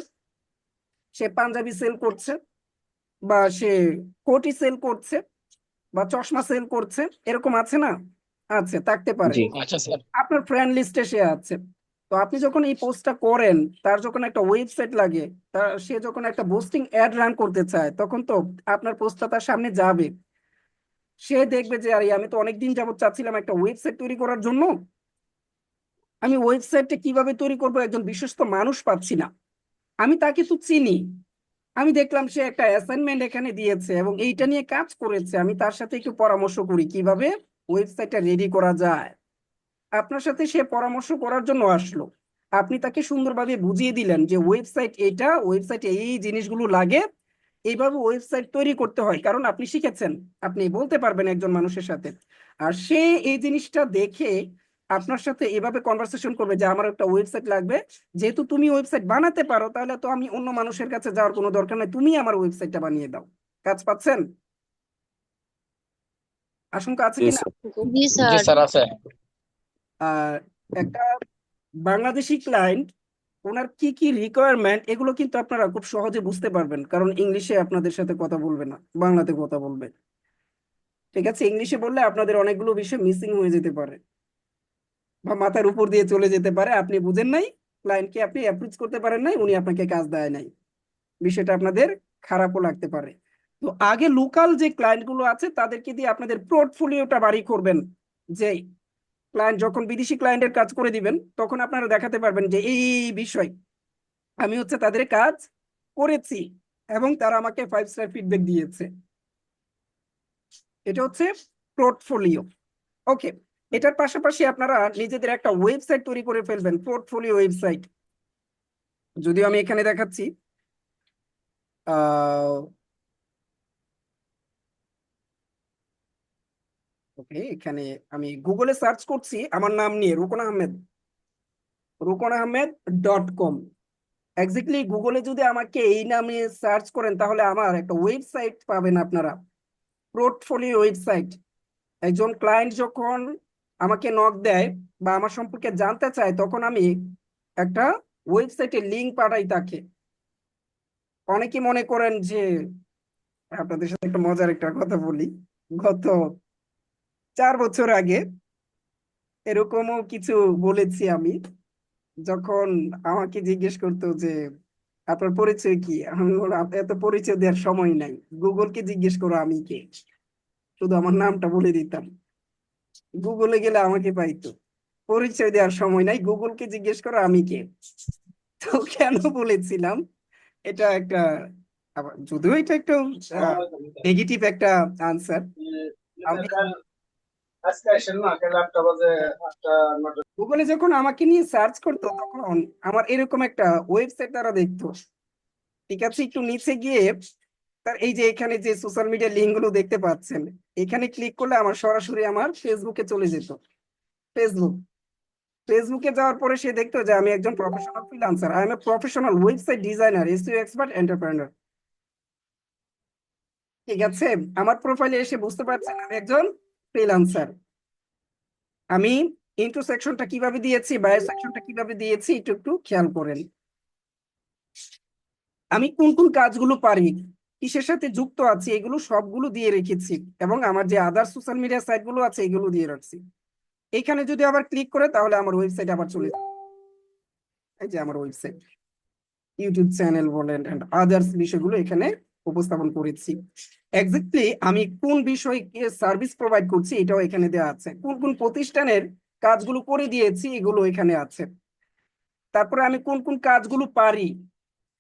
সে পাঞ্জাবি সেল করছে, বা সে কোটি সেল করছে, বা চশমা সেল করছে, এরকম আছে না? আছে, থাকতে পারে। জি আচ্ছা স্যার। আপনার ফ্রেন্ড লিস্টে সে আছে। তো আপনি যখন এই পোস্টটা করেন, তার যখন একটা ওয়েবসাইট লাগে, তার সে যখন একটা বুস্টিং অ্যাড রান করতে চায়, তখন তো আপনার পোস্টটা তার সামনে যাবে। সে দেখবে যে আরে আমি তো অনেকদিন যাবত চাচ্ছিলাম একটা ওয়েবসাইট তৈরি করার জন্য, আমি ওয়েবসাইটটা কিভাবে তৈরি করবো, একজন বিশ্বস্ত মানুষ পাচ্ছি না, আমি তাকে তো চিনি, আমি দেখলাম সে একটা অ্যাসাইনমেন্ট এখানে দিয়েছে এবং এইটা নিয়ে কাজ করেছে, আমি তার সাথে একটু পরামর্শ করি কিভাবে ওয়েবসাইটটা রেডি করা যায়। আপনার সাথে সে পরামর্শ করার জন্য আসলো, আপনি তাকে সুন্দরভাবে বুঝিয়ে দিলেন যে ওয়েবসাইট এটা, ওয়েবসাইটে এই জিনিসগুলো লাগে, এইভাবে ওয়েবসাইট তৈরি করতে হয়, কারণ আপনি শিখেছেন, আপনি বলতে পারবেন একজন মানুষের সাথে। আর সে এই জিনিসটা দেখে আপনার সাথে এভাবে কনভারসেশন করবে যে আমার একটা ওয়েবসাইট লাগবে, যেহেতু তুমি ওয়েবসাইট বানাতে পারো তাহলে তো আমি অন্য মানুষের কাছে যাওয়ার কোনো দরকার নেই, তুমি আমার ওয়েবসাইটটা বানিয়ে দাও। কাজ পাচ্ছেন? আশঙ্কা আছে জি কিনা? স্যার। জি জি স্যার। স্যার আছে। আর একটা বাংলাদেশি ক্লায়েন্ট, ওনার কি কি রিকোয়ারমেন্ট, এগুলো কিন্তু আপনারা খুব সহজে বুঝতে পারবেন, কারণ ইংলিশে আপনাদের সাথে কথা বলবে না, বাংলাতে কথা বলবে। ঠিক আছে, ইংলিশে বললে আপনাদের অনেকগুলো বিষয় মিসিং হয়ে যেতে পারে, বা মাথার উপর দিয়ে চলে যেতে পারে, আপনি বুঝেন নাই, ক্লায়েন্টকে আপনি অ্যাপ্রোচ করতে পারেন নাই, উনি আপনাকে কাজ দেয় নাই, বিষয়টা আপনাদের খারাপও লাগতে পারে। তো আগে লোকাল যে ক্লায়েন্ট গুলো আছে তাদেরকে দিয়ে আপনাদের পোর্টফোলিওটা বাড়ি করবেন, যে ক্লায়েন্ট যখন বিদেশি ক্লায়েন্টের কাজ করে দিবেন তখন আপনারা দেখাতে পারবেন যে এই বিষয় আমি হচ্ছে তাদের কাজ করেছি এবং তারা আমাকে 5 স্টার ফিডব্যাক দিয়েছে। এটা হচ্ছে পোর্টফোলিও। ওকে, এটার পাশাপাশি আপনারা নিজেদের একটা ওয়েবসাইট তৈরি করে ফেলবেন, পোর্টফোলিও ওয়েবসাইট। যদিও আমি এখানে দেখাচ্ছি, ওকে, এখানে আমি গুগলে সার্চ করছি আমার নাম নিয়ে, rukonahmed.com। এক্স্যাক্টলি গুগলে যদি আমাকে এই নামে সার্চ করেন তাহলে আমার একটা ওয়েবসাইট পাবেন আপনারা, পোর্টফোলিও ওয়েবসাইট। একজন ক্লায়েন্ট যখন আমাকে নক দেয় বা আমার সম্পর্কে জানতে চায়, তখন আমি একটা ওয়েবসাইটের লিংক পাঠাই তাকে। অনেকে মনে করেন যে, আপনাদের সাথে একটা মজার একটা কথা বলি, গত 4 বছর আগে এরকমও কিছু বলেছি আমি, যখন আমাকে জিজ্ঞেস করতো যে আপনার পরিচয় কি, আমি বললাম, "আপনার এত পরিচয় দেওয়ার সময় নাই, গুগলকে জিজ্ঞেস করো আমি কে", শুধু আমার নামটা বলে দিতাম, গুগলে গেলে আমাকে পাইতো। পরিচয় দেওয়ার সময় নাই, গুগলকে জিজ্ঞেস করো আমি কে। তো কেন বলেছিলাম, এটা একটা, আবার যদিও এটা একটা নেগেটিভ একটা আনসার, আমি গুগলে যখন আমাকে নিয়ে সার্চ করতো তখন আমার এরকম একটা ওয়েবসাইট তারা দেখতো। ঠিক আছে, একটু নিচে গিয়ে তার এই যে এখানে যে সোশ্যাল মিডিয়া লিঙ্ক গুলো দেখতে পাচ্ছেন, এখানে ক্লিক করলে আমার সরাসরি আমার ফেসবুকে চলে যেত। ফেসবুকে যাওয়ার পরে সে দেখতো যে আমি একজন professional freelancer, I am a professional website designer, SEO expert, entrepreneur. ঠিক আছে, আমার প্রোফাইলে এসে বুঝতে পারছেন আমি একজন ফ্রিল্যান্সার। আমি ইন্ট্রো সেকশনটা কিভাবে দিয়েছি, বায়ো সেকশনটা কিভাবে দিয়েছি, একটু একটু খেয়াল করেন। আমি কোন কোন কাজগুলো পারি, কিসের সাথে যুক্ত আছি, এগুলো সবগুলো দিয়ে রেখেছি, এবং আমার যে আদার সোশ্যাল মিডিয়া সাইট গুলো আছে এগুলো দিয়ে রাখছি। এখানে যদি আবার ক্লিক করে তাহলে আমার ওয়েবসাইট আবার চলে যাবে, এই যে আমার ওয়েবসাইট। ইউটিউব চ্যানেল বলেন এন্ড আদার্স বিষয়গুলো এখানে উপস্থাপন করেছি। এক্স্যাক্টলি আমি কোন বিষয়কে সার্ভিস প্রোভাইড করছি এটাও এখানে দেওয়া আছে, কোন কোন প্রতিষ্ঠানের কাজগুলো করে দিয়েছি এগুলো এখানে আছে। তারপরে আমি কোন কোন কাজগুলো পারি,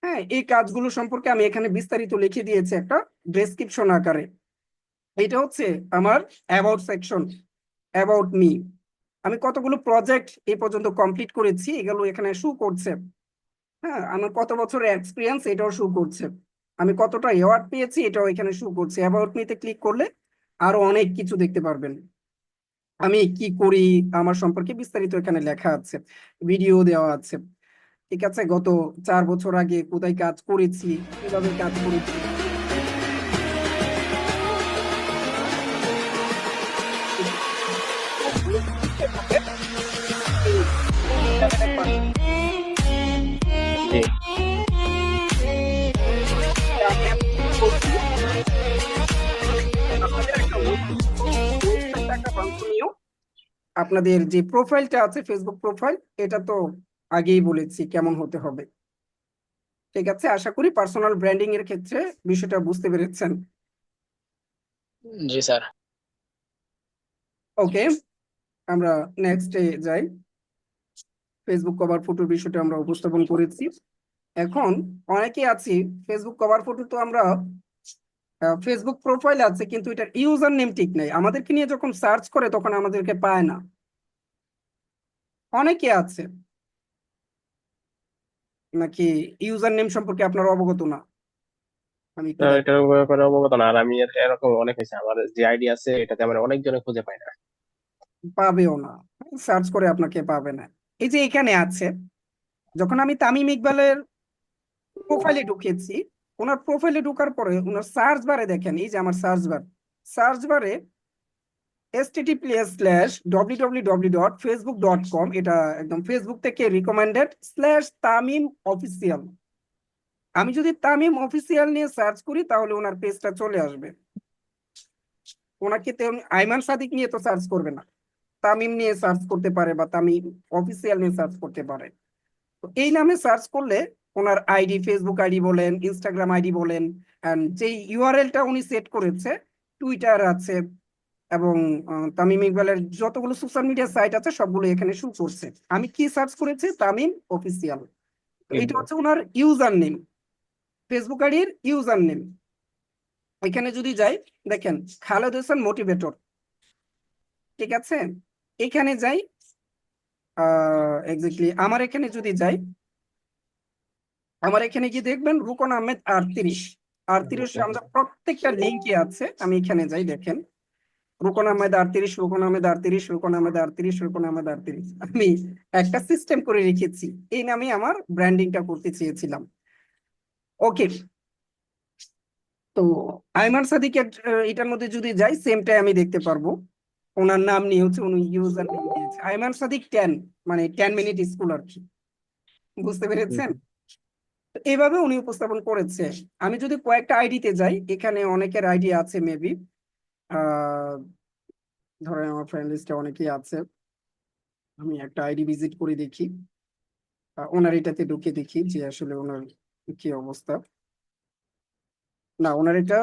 হ্যাঁ, এই কাজগুলো সম্পর্কে আমি এখানে বিস্তারিত লিখে দিয়েছি একটা ডেসক্রিপশন আকারে। এটা হচ্ছে আমার অ্যাবাউট সেকশন, অ্যাবাউট মি। আমি কতগুলো প্রজেক্ট এই পর্যন্ত কমপ্লিট করেছি এগুলো এখানে শো করছে। হ্যাঁ, আমার কত বছরের এক্সপিরিয়েন্স এটাও শো করছে। আমি কতটা অ্যাওয়ার্ড পেয়েছি এটাও এখানে শো করছে। অ্যাবাউট মিতে ক্লিক করলে আরো অনেক কিছু দেখতে পারবেন। আমি কি করি আমার সম্পর্কে বিস্তারিত এখানে লেখা আছে, ভিডিও দেওয়া আছে। ঠিক আছে, গত 4 বছর আগে কোথায় কাজ করেছি, কিভাবে কাজ করেছি। জি আপনাদের যে প্রোফাইলটা আছে ফেসবুক প্রোফাইল, এটা তো আগেই বলেছি কেমন হতে হবে। ঠিক আছে, আশা করি পার্সোনাল ব্র্যান্ডিং এর ক্ষেত্রে বিষয়টা বুঝতে পেরেছেন। জি স্যার। ওকে, আমরা নেক্সটে যাই। ফেসবুক কভার ফটোর বিষয়টা আমরা উপস্থাপন করেছি। এখন অনেকে আছি ফেসবুক কভার ফটো তো আমরা ফেসবুক প্রোফাইল আছে কিন্তু এটার ইউজার নেম ঠিক নেই, আমাদেরকে নিয়ে যখন সার্চ করে তখন আমাদেরকে পায় না। অনেকে আছে নাকি ইউজার নেম সম্পর্কে আপনার অবগত না? আমি একটু এটার ব্যাপারে অবগত না। আর আমি এরকম অনেক হয়েছে, আমার যে আইডি আছে এটাতে আমার অনেকজনে খুঁজে পায় না। পাবেও না, সার্চ করে আপনাকে পাবে না। এই যে এখানে আছে, যখন আমি তামিম ইকবালের প্রোফাইলে ঢুকেছি, ওনার প্রোফাইলে ঢোকার পরে ওনার সার্চ বারে দেখেন, এই যে আমার সার্চ বারে https://www.facebook.com, এটা একদম ফেসবুক থেকে রিকমেন্ডেড /তামিম অফিসিয়াল। আমি যদি তামিম অফিসিয়াল নিয়ে সার্চ করি তাহলে ওনার পেজটা চলে আসবে। ওনাকে আইমান সাদিক নিয়ে তো সার্চ করবে না, তামিম নিয়ে সার্চ করতে পারে বা তামিম অফিসিয়াল নিয়ে সার্চ করতে পারে। তো এই নামে সার্চ করলে ওনার আইডি, ফেসবুক আইডি বলেন, ইনস্টাগ্রাম আইডি বলেন, এন্ড যে ইউআরএলটা উনি সেট করেছে, টুইটার আছে এবং তামিম ইকবালের যতগুলো সোশ্যাল মিডিয়া সাইট আছে সবগুলো এখানে শো করছে। আমি কি সার্চ করেছি? তামিম অফিসিয়াল। এটা হচ্ছে ওনার ইউজার নেম, ফেসবুক আইডির ইউজার নেম। এখানে যদি যাই, দেখেন খালেদ হোসেন মোটিভেটর। ঠিক আছে, এখানে যাই, এক্স্যাক্টলি আমার এখানে যদি যাই, আমার এখানে কি দেখবেন রুকন আহমেদ 38 আমরা প্রত্যেকটা লিঙ্কে আছে। আমি এখানে যাই, দেখেন রুকন আহমেদ 38, রুকন আহমেদ 38, রুকন আহমেদ 38, রুকন আহমেদ 38। আমি একটা সিস্টেম করে রেখেছি, এই নামে আমার ব্র্যান্ডিংটা করতে চেয়েছিলাম। ওকে, তো আইমান সাদিকের এটার মধ্যে যদি যাই, সেমটাই আমি দেখতে পারবো। ওনার নাম নিয়ে হচ্ছে উনি ইউজার নেম দিয়েছে আইমান সাদিক 10, মানে 10 মিনিট স্কুল আর কি। বুঝতে পেরেছেন? তো এইভাবে উনি উপস্থাপন করেছে। আমি যদি কয়েকটা আইডিতে যাই, এখানে অনেকের আইডি আছে মেবি, ধরেন আমার ফ্রেন্ড লিস্টে অনেকেই আছে। আমি একটা আইডি ভিজিট করে দেখি, ওনার এটাতে ঢুকে দেখি যে আসলে ওনার কি অবস্থা। না, ওনার এটা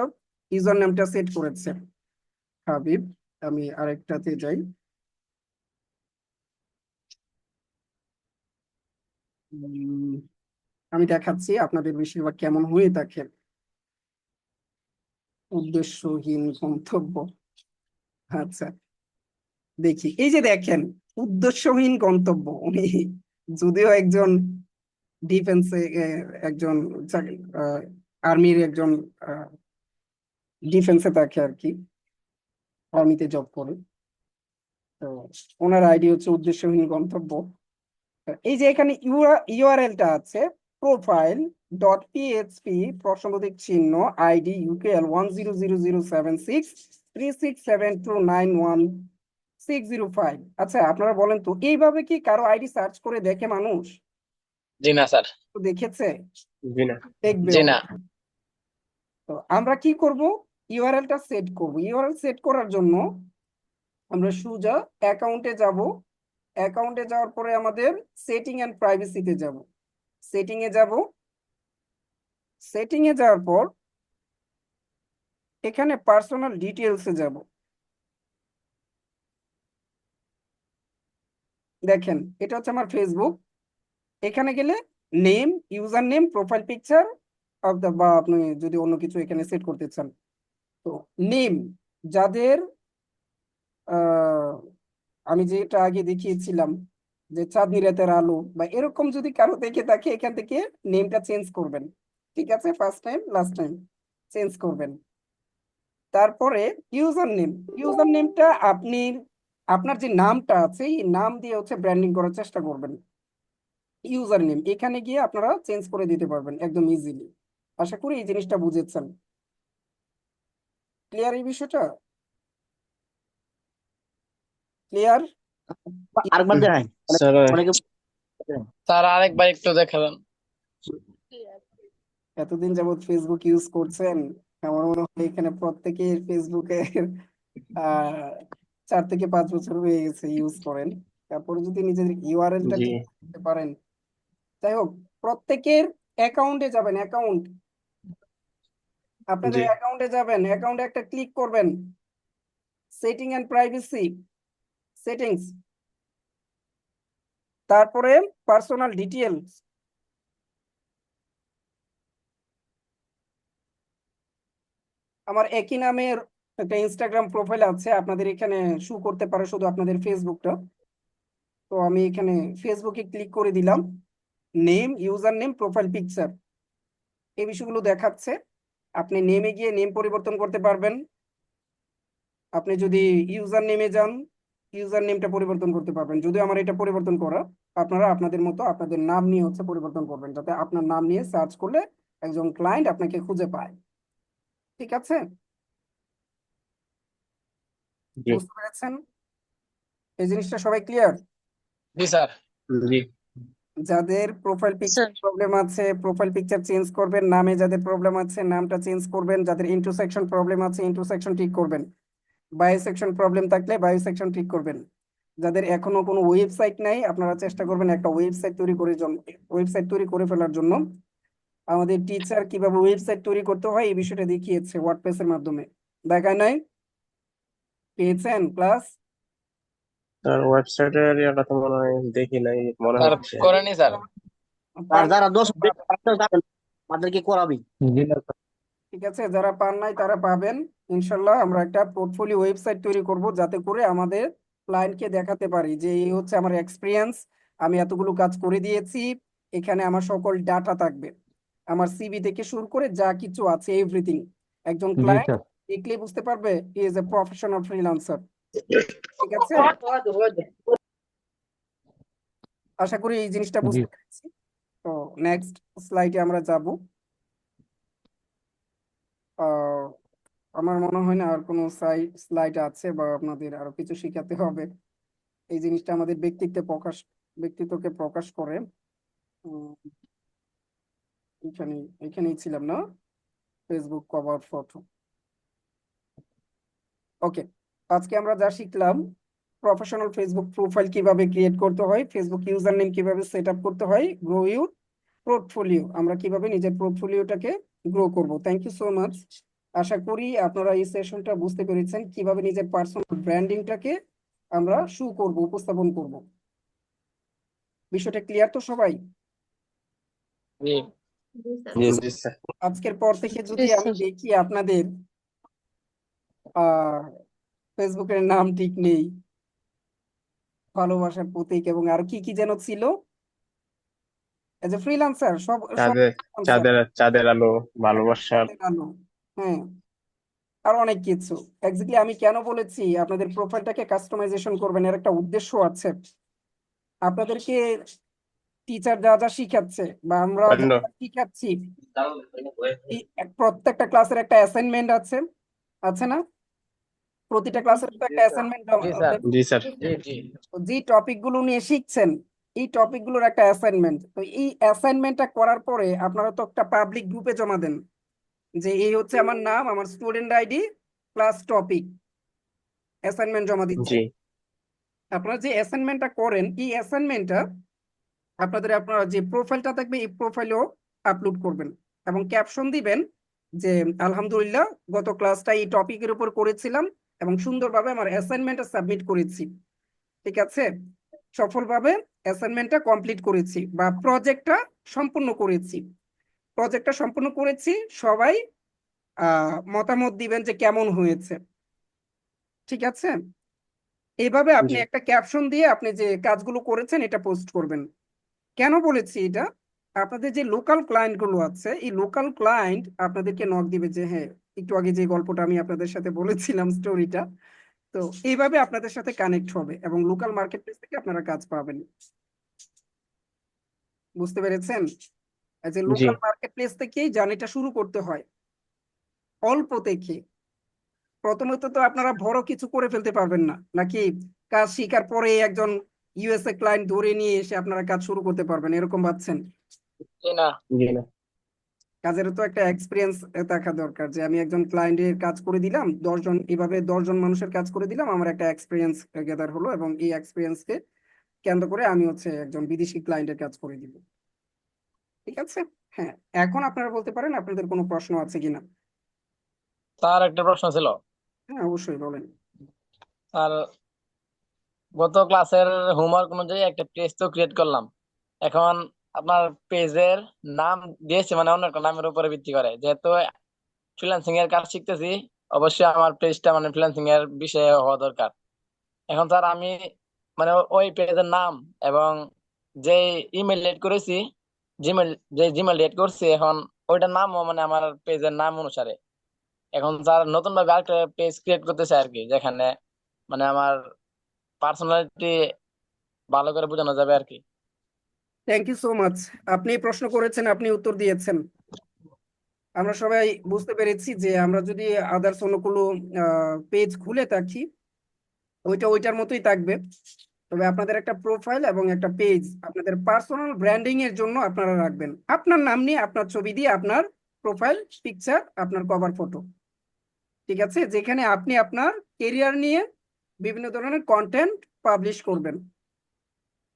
ইউজার নামটা সেট করেছে হাবিব। আমি আরেকটাতে যাই, আমি দেখাচ্ছি আপনাদের বেশিরভাগ কেমন হয়ে থাকে। উদ্দেশ্যহীন গন্তব্য, আচ্ছা দেখি, এই যে দেখেন উদ্দেশ্যহীন গন্তব্য। উনি যদিও একজন ডিফেন্সে, একজন আর্মির একজন ডিফেন্সে থাকে আর কি, আর্মিতে জব করে। তো ওনার আইডি হচ্ছে উদ্দেশ্যহীন গন্তব্য। এই যে এখানে ইউআরএলটা আছে, প্রোফাইল ডট পিএইচপি প্রশ্নবোধক চিহ্ন আইডি ইউকেএল 10007637291605। আচ্ছা আপনারা বলেন তো, এইভাবে কি কারো আইডি সার্চ করে দেখে মানুষ? জি না স্যার। তো দেখেছে, জি না। দেখবে। জি না। তো আমরা কি করব? ইউআরএলটা সেট করব। ইউআরএল সেট করার জন্য আমরা সোজা অ্যাকাউন্টে যাব। অ্যাকাউন্টে যাওয়ার পরে আমাদের সেটিং এন্ড প্রাইভেসিতে যাব। সেটিং এ যাব, সেটিং এ যাওয়ার পর এখানে পার্সোনাল ডিটেলসে যাব। দেখেন এটা হচ্ছে আমার ফেসবুক। এখানে গেলে name, user name, profile picture of the, বা আপনি যদি অন্য কিছু এখানে সেট করতে চান। তো নেম, যাদের আমি যেটা আগে দেখিয়েছিলাম যে চাঁদনি রাতের আলো বা এরকম যদি কারো দেখে থাকে, এখান থেকে নেমটা চেঞ্জ করবেন। ঠিক আছে, first time last time change করবেন। তারপরে ইউজার নেম, ইউজার নেমটা আপনি আপনার যে নামটা আছে এই নাম দিয়ে হচ্ছে ব্র্যান্ডিং করার চেষ্টা করবেন। ইউজার নেম এখানে গিয়ে আপনারা চেঞ্জ করে দিতে পারবেন একদম ইজিলি। আশা করি এই জিনিসটা বুঝেছেন। ক্লিয়ার এই বিষয়টা? ক্লিয়ার? আরেকবার দেখাই স্যার অনেকে স্যার আরেকবার একটু দেখাবেন। এতদিন যাবত ফেসবুক ইউজ করছেন, আমার মনে হয় এখানে প্রত্যেকের ফেসবুকের 4 থেকে 5 বছর হয়ে গেছে ইউজ করেন। তারপরে যদি নিজের ইউআরএলটা জি ঠিক করতে পারেন। যাই হোক, প্রত্যেকের অ্যাকাউন্টে যাবেন, অ্যাকাউন্ট, আপনাদের জি অ্যাকাউন্টে যাবেন, অ্যাকাউন্টে একটা ক্লিক করবেন, সেটিং এন্ড প্রাইভেসি, সেটিংস, তারপরে পার্সোনাল ডিটেলস। আমার একই নামের একটা ইনস্টাগ্রাম প্রোফাইল আছে, আপনাদের এখানে শো করতে পারে শুধু আপনাদের ফেসবুকটা। তো আমি এখানে ফেসবুকে ক্লিক করে দিলাম, name, user name, profile picture, এই বিষয়গুলো দেখাচ্ছে। আপনি নেমে গিয়ে নেম পরিবর্তন করতে পারবেন। আপনি যদি ইউজার নেমে যান, ইউজার নেমটা পরিবর্তন করতে পারবেন। যদিও আমার এটা পরিবর্তন করা, আপনারা আপনাদের মতো আপনাদের নাম নিয়ে হচ্ছে পরিবর্তন করবেন, যাতে আপনার নাম নিয়ে সার্চ করলে একজন ক্লায়েন্ট আপনাকে খুঁজে পায়। ঠিক আছে, জি বুঝতে পেরেছেন এই জিনিসটা? সবাই ক্লিয়ার? জি স্যার। জি যাদের প্রোফাইল পিকচার স্যার প্রবলেম আছে প্রোফাইল পিকচার চেঞ্জ করবেন, নামে যাদের প্রবলেম আছে নামটা চেঞ্জ করবেন, যাদের ইন্টারসেকশন প্রবলেম আছে ইন্টারসেকশন ঠিক করবেন, বায়োসেকশন প্রবলেম থাকলে বায়োসেকশন ঠিক করবেন। যাদের এখনো কোনো ওয়েবসাইট নাই, আপনারা চেষ্টা করবেন একটা ওয়েবসাইট তৈরি করে ফেলার জন্য। আমাদের টিচার কিভাবে ওয়েবসাইট তৈরি করতে হয় এই বিষয়টা দেখিয়েছে ওয়ার্ডপ্রেস এর মাধ্যমে, দেখায় নাই? পেয়েছেন ক্লাস? স্যার ওয়েবসাইটের ইয়াটা তো মনে হয় দেখি নাই মনে স্যার হচ্ছে। করেনি স্যার। আর যারা 10 যাবেন তাদেরকে করাবি। ঠিক আছে, যারা পান নাই তারা পাবেন ইনশাল্লাহ। আমরা একটা পোর্টফোলিও ওয়েবসাইট তৈরি করব, যাতে করে আমাদের ক্লায়েন্টকে দেখাতে পারি যে এই হচ্ছে আমার এক্সপিরিয়েন্স, আমি এতগুলো কাজ করে দিয়েছি। এখানে আমার সকল ডাটা থাকবে, আমার সিভি থেকে শুরু করে যা কিছু আছে এভরিথিং। একজন ক্লায়েন্ট দেখলে বুঝতে পারবে হি ইজ এ প্রফেশনাল ফ্রিল্যান্সার। ঠিক আছে, আশা করি এই জিনিসটা বুঝতে পেরেছি। তো নেক্সট স্লাইডে আমরা যাব। আমার মনে হয় না আর কোনো স্লাইড আছে বা আপনাদের আরো কিছু শেখাতে হবে। এই জিনিসটা আমাদের ব্যক্তিত্বকে প্রকাশ করে। উম, এখানেই ছিলাম না, ফেসবুক কভার ফটো। ওকে, আজকে আমরা যা শিখলাম, প্রফেশনাল ফেসবুক প্রোফাইল কিভাবে ক্রিয়েট করতে হয়, ফেসবুক ইউজার নেম কিভাবে সেট আপ করতে হয়, গ্রো ইউর পোর্টফোলিও, আমরা কিভাবে নিজের পোর্টফোলিওটাকে গ্রো করব। Thank you so much. আশা করি আপনারা এই সেশনটা বুঝতে পেরেছেন কিভাবে নিজের পার্সোনাল ব্র্যান্ডিংটাকে আমরা করব, উপস্থাপন করব। বিষয়টা ক্লিয়ার তো সবাই? জি জি স্যার আজকের পর থেকে যদি আমি স্যার দেখি আপনাদের আহ ফেসবুকের নাম ঠিক নেই, ভালোবাসার প্রতীক এবং আর কি কি যেন ছিল, এজ এ ফ্রিল্যান্সার, সব সব চাঁদের freelancer, চাঁদের চাঁদের আলো, ভালোবাসার। আনো, হ্যাঁ, আর অনেক কিছু। এক্স্যাক্টলি আমি কেন বলেছি আপনাদের প্রোফাইলটাকে কাস্টমাইজেশন করবেন, এর একটা উদ্দেশ্য আছে। আপনাদেরকে টিচার যা যা শিখাচ্ছে বা আমরা যা অন্য যা শিখাচ্ছি, প্রত্যেকটা ক্লাসের একটা অ্যাসাইনমেন্ট আছে, আছে না? প্রতিটা ক্লাসের তো একটা অ্যাসাইনমেন্ট জি স্যার। জি স্যার জি জি যে টপিক গুলো নিয়ে শিখছেন এই টপিক গুলোর একটা অ্যাসাইনমেন্ট। তো এই অ্যাসাইনমেন্টটা করার পরে আপনারা তো একটা পাবলিক গ্রুপে জমা দেন যে এই হচ্ছে আমার নাম, আমার student ID, class topic, assignment জমা দিচ্ছে। জি আপনারা যে অ্যাসাইনমেন্টটা করেন এই অ্যাসাইনমেন্টটা আপনার যে প্রোফাইলটা থাকবে এই প্রোফাইলেও আপলোড করবেন। এবং ক্যাপশন দিবেন যে আলহামদুলিল্লাহ গত ক্লাসটা এই টপিকের উপর করেছিলাম এবং সুন্দরভাবে আমার অ্যাসাইনমেন্টটা সাবমিট করেছি, ঠিক আছে, সফলভাবে অ্যাসাইনমেন্টটা কমপ্লিট করেছি বা প্রজেক্টটা সম্পূর্ণ করেছি। প্রজেক্টটা সম্পূর্ণ করেছি, সবাই মতামত দিবেন যে কেমন হয়েছে, ঠিক আছে। এইভাবে আপনি জি একটা ক্যাপশন দিয়ে আপনি যে কাজগুলো করেছেন এটা পোস্ট করবেন। কেন বলেছি এটা, আপনাদের যে লোকাল ক্লায়েন্ট গুলো আছে এই লোকাল ক্লায়েন্ট আপনাদেরকে নক দিবে যে হ্যাঁ একটু আগে যে গল্পটা আমি আপনাদের সাথে বলেছিলাম স্টোরিটা, তো এইভাবে আপনাদের সাথে কানেক্ট হবে এবং লোকাল মার্কেট প্লেস থেকে আপনারা কাজ পাবেন। বুঝতে পেরেছেন? এই যে জি লোকাল মার্কেট প্লেস থেকেই জার্নিটা শুরু করতে হয়, অল্প থেকে। প্রথমত তো আপনারা বড় কিছু করে ফেলতে পারবেন না, নাকি কাজ শিখার পরে একজন ইউএসএ ক্লায়েন্ট ধরে নিয়ে এসে আপনারা কাজ শুরু করতে পারবেন এরকম ভাবছেন? জি না। জি না। কাজেরও তো একটা এক্সপিরিয়েন্স থাকা দরকার, যে আমি একজন ক্লায়েন্টের কাজ করে দিলাম 10 জন, এভাবে 10 জন মানুষের কাজ করে দিলাম, আমার একটা এক্সপিরিয়েন্স গেদার হলো এবং এই এক্সপিরিয়েন্সকে কেন্দ্র করে আমি হচ্ছে একজন বিদেশি ক্লায়েন্টের কাজ করে দিব, ঠিক আছে। হ্যাঁ, এখন আপনারা বলতে পারেন আপনাদের কোনো প্রশ্ন আছে কিনা। স্যার একটা প্রশ্ন ছিল। হ্যাঁ, অবশ্যই বলেন। স্যার গত ক্লাসের হোমওয়ার্ক অনুযায়ী একটা পেজ তো ক্রিয়েট করলাম। এখন আপনার পেজের নাম দিয়েছে মানে অন্য একটা নামের উপরে ভিত্তি করে, যেহেতু ফ্রিল্যান্সিং এর কাজ শিখতেছি, অবশ্যই আমার পেজটা মানে ফ্রিল্যান্সিং এর বিষয়ে হওয়া দরকার। এখন স্যার আমি মানে ওই পেজের নাম এবং যে ইমেল এড করেছি, জিমেল এড করছি, এখন ওইটার নামও মানে আমার পেজের নাম অনুসারে। এখন স্যার নতুন ভাবে আরেকটা পেজ ক্রিয়েট করতে চাই আর কি, যেখানে মানে আমার পার্সোনালিটি ভালো করে বোঝানো যাবে আর কি। Thank you so much. আপনি প্রশ্ন করেছেন, আপনি উত্তর দিয়েছেন। আমরা সবাই বুঝতে পেরেছি যে আমরা যদি আদার্স অন্য কোনো পেজ খুলে থাকি ওইটার মতোই থাকবে, তবে আপনাদের একটা প্রোফাইল এবং একটা পেজ আপনাদের পার্সোনাল ব্র্যান্ডিং এর জন্য আপনারা রাখবেন, আপনার নাম নিয়ে আপনার ছবি দিয়ে আপনার প্রোফাইল পিকচার, আপনার কভার ফটো, ঠিক আছে, যেখানে আপনি আপনার কেরিয়ার নিয়ে বিভিন্ন ধরনের কন্টেন্ট পাবলিশ করবেন,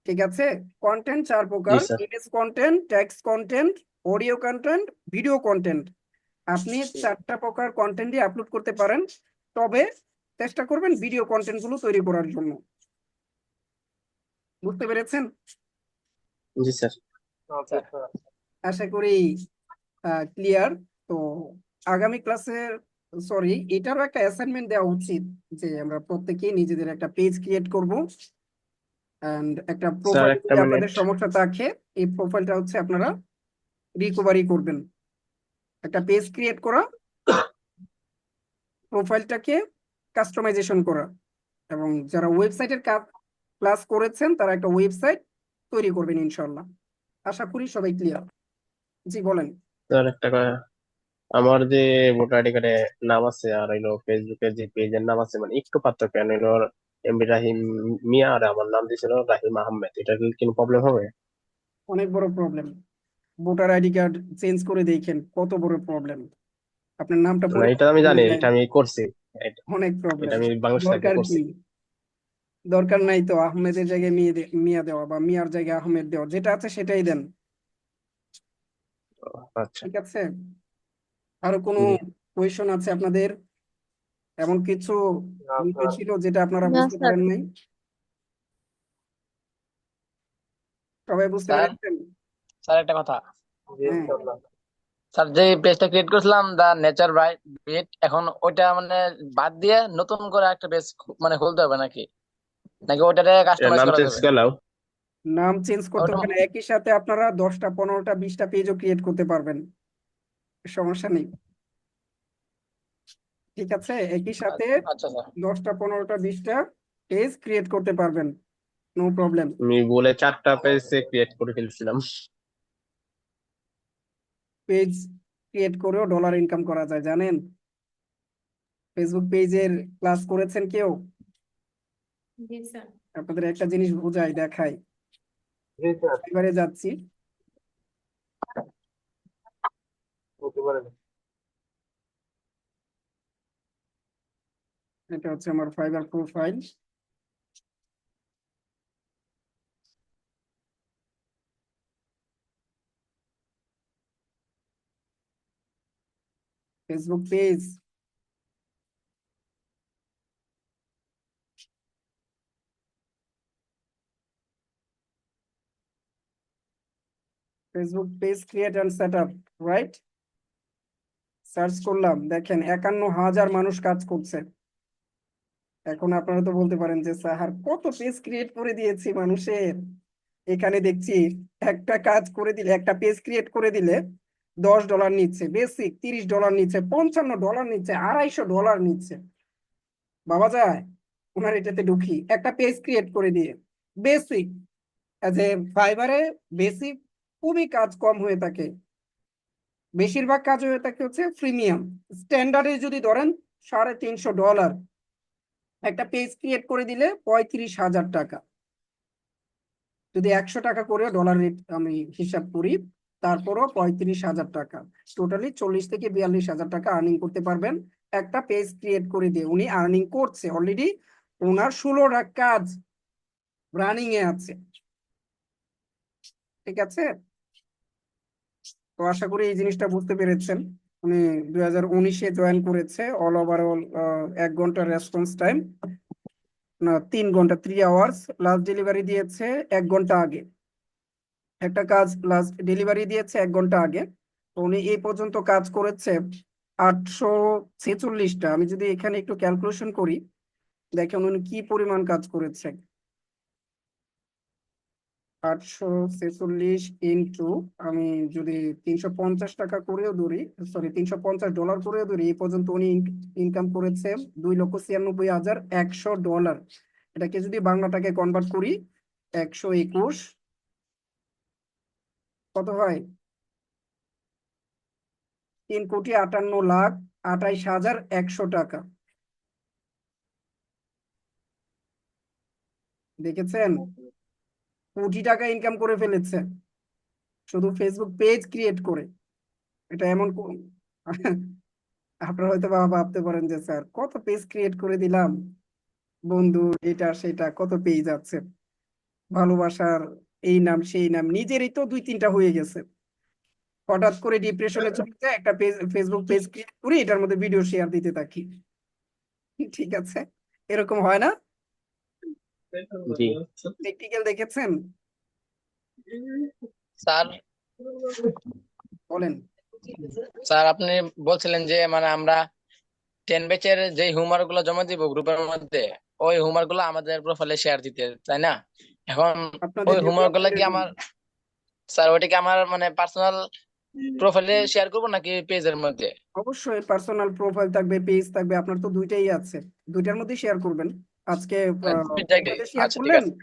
ঠিক আছে। কন্টেন্ট 4 জি প্রকার: sir. Image content, text content, audio content, video content. আপনি 4টা প্রকার কন্টেন্টই আপলোড করতে পারেন, তবে চেষ্টা করবেন ভিডিও কন্টেন্ট গুলো তৈরি করার জন্য। বুঝতে পেরেছেন? জি স্যার। আশা করি ক্লিয়ার। তো আগামী ক্লাসের, সরি, এটারও একটা অ্যাসাইনমেন্ট দেওয়া উচিত যে আমরা প্রত্যেকেই নিজেদের একটা পেজ ক্রিয়েট করব এন্ড একটা স্যার প্রোফাইল একটা যদি মিনিট। আপনাদের সমস্যা থাকে এই প্রোফাইলটা হচ্ছে আপনারা রিকভারি করবেন। একটা পেজ ক্রিয়েট করা, প্রোফাইলটাকে কাস্টমাইজেশন করা, এবং যারা ওয়েবসাইটের কাজ ক্লাস করেছেন তারা একটা ওয়েবসাইট তৈরি করবেন ইনশাল্লাহ। আশা করি সবাই ক্লিয়ার। জি বলেন। স্যার একটা কথা, আমার যে ভোটার আইডি কার্ডে নাম আছে আর হইলো ফেসবুকের যে পেজের নাম আছে মানে একটু পার্থক্য, কেন হইলো এমবি রাহিম মিয়া আর আমার নাম দিয়েছিল রাহিম আহমেদ, এটা কি কোনো প্রবলেম হবে? অনেক বড় problem. Voter ID card change করে দেখেন কত বড় প্রবলেম। আপনার নামটা না এটা পরিবর্তন আমি হয়ে জানি, যায়, এটা আমি করছি। এটা অনেক এটা প্রবলেম। আমি বাংলাদেশ থেকে দরকার কি? করছি। দরকার নাই তো আহমেদের জায়গায় মিয়া দেওয়া বা মিয়ার জায়গায় আহমেদ দেওয়া, যেটা আছে সেটাই দেন, আচ্ছা। ঠিক আছে। আরো কোনো জি কোয়েশন আছে আপনাদের? এমন কিছু বিষয় ছিল যেটা আপনারা না বুঝতে স্যার। পারেন নাই? সবাই বুঝতে স্যার, পেরেছেন? স্যার একটা কথা। হ্যাঁ, স্যার যে পেজটা ক্রিয়েট করেছিলাম দা নেচার ব্রাইট বিট, এখন ওইটা মানে বাদ দিয়ে নতুন করে একটা পেজ মানে খুলতে হবে নাকি, নাকি ওইটারে এর কাস্টমাইজ নাম করা চেঞ্জ যাবে? করলাও। নাম চেঞ্জ করতে ওটা হবে না, একই সাথে আপনারা 10টা 15টা 20টা পেজও ক্রিয়েট করতে পারবেন, সমস্যা নেই, ঠিক আছে। একই সাথে আচ্ছা স্যার। 10টা 15টা 20টা পেজ ক্রিয়েট করতে পারবেন, নো প্রবলেম। আমি বলে 4টা পেজ ক্রিয়েট করে ফেলছিলাম। পেজ ক্রিয়েট করেও ডলার ইনকাম করা যায় জানেন? ফেসবুক পেজের ক্লাস করেছেন কেউ? আপনাদের একটা জিনিস বোঝাই দেখাই, এবারে যাচ্ছি। এটা হচ্ছে আমার fibre profile. Facebook page, Facebook page create and set up, right? Search করলাম, দেখেন 51,000 মানুষ কাজ করছে। এখন আপনারা তো বলতে পারেন যে স্যার কত পেজ ক্রিয়েট করে দিয়েছি মানুষের। এখানে দেখছি একটা কাজ করে দিলে, একটা পেজ ক্রিয়েট করে দিলে $10 নিচ্ছে, বেসিক $30 নিচ্ছে, $55 নিচ্ছে, $250 নিচ্ছে। বাবা যায়, ওনার এটাতে ঢুকি একটা পেজ ক্রিয়েট করে দিয়ে। বেসিক যে ফাইবারে বেসিক খুবই কাজ কম হয়ে থাকে, বেশিরভাগ কাজ হয়ে থাকে হচ্ছে প্রিমিয়াম। স্ট্যান্ডার্ডে যদি ধরেন $350, একটা পেজ ক্রিয়েট করে দিলে 35,000 টাকা। যদি 100 টাকা করে ডলার রেট আমি হিসাব করি, তারপরও 35,000 টাকা, টোটালি 40 থেকে 42,000 টাকা আর্নিং করতে পারবেন একটা পেজ ক্রিয়েট করে দিয়ে। উনি আর্নিং করছে অলরেডি, ওনার 16টা কাজ রানিং এ আছে। ঠিক আছে, তো আশা করি এই জিনিসটা বুঝতে পেরেছেন। উনি 2019-এ জয়েন করেছে। অল ওভারঅল 1 ঘন্টা রেসপন্স টাইম, না 3 ঘন্টা, 3 আওয়ার্স। লাস্ট ডেলিভারি দিয়েছে 1 ঘন্টা আগে, একটা কাজ লাস্ট ডেলিভারি দিয়েছে 1 ঘন্টা আগে। তো উনি এই পর্যন্ত কাজ করেছে 846টা। আমি যদি এখানে একটু ক্যালকুলেশন করি, দেখেন উনি কি পরিমাণ কাজ করেছে। 846 ইন্টু, আমি যদি 350 টাকা করেও ধরি, সরি $350 করেও ধরি, এই পর্যন্ত উনি ইনকাম করেছে $2,96,100। এটাকে যদি বাংলা টাকে কনভার্ট করি, 121 কত হয়? 3,58,28,100 টাকা। দেখেছেন, কোটি টাকা ইনকাম করে ফেলেছে শুধু ফেসবুক পেজ ক্রিয়েট করে। এটা এমন আপনারা হয়তো ভাবতে পারেন যে স্যার কত পেজ ক্রিয়েট করে দিলাম, বন্ধু এটা সেটা কত পেজ আছে, ভালোবাসার এই নাম সেই নাম, নিজেরই তো 2-3টা হয়ে গেছে। হঠাৎ করে ডিপ্রেশনে চলে যায়, একটা পেজ, ফেসবুক পেজ ক্রিয়েট করি, এটার মধ্যে ভিডিও শেয়ার দিতে থাকি। ঠিক আছে, এরকম হয় না? জি। প্র্যাকটিক্যাল দেখেছেন? স্যার বলেন। স্যার আপনি বলছিলেন যে মানে আমরা 10 ব্যাচের যে হোমওয়ার্ক গুলো জমা দিব গ্রুপের মধ্যে, ওই হোমওয়ার্ক গুলো আমাদের প্রোফাইলে শেয়ার দিতে, তাই না? এখন আপনাদের ওই হোমওয়ার্ক গুলো কি ডেভেলপমেন্টের আমার, স্যার ওইটা কি আমার মানে পার্সোনাল প্রোফাইলে শেয়ার করবো নাকি পেজের মধ্যে? অবশ্যই পার্সোনাল প্রোফাইল থাকবে, পেজ থাকবে, আপনার তো দুইটাই আছে, দুইটার মধ্যে শেয়ার করবেন। আজকে দুইটাই। প্রোফাইলে শেয়ার আচ্ছা ঠিক করলেন, আছে।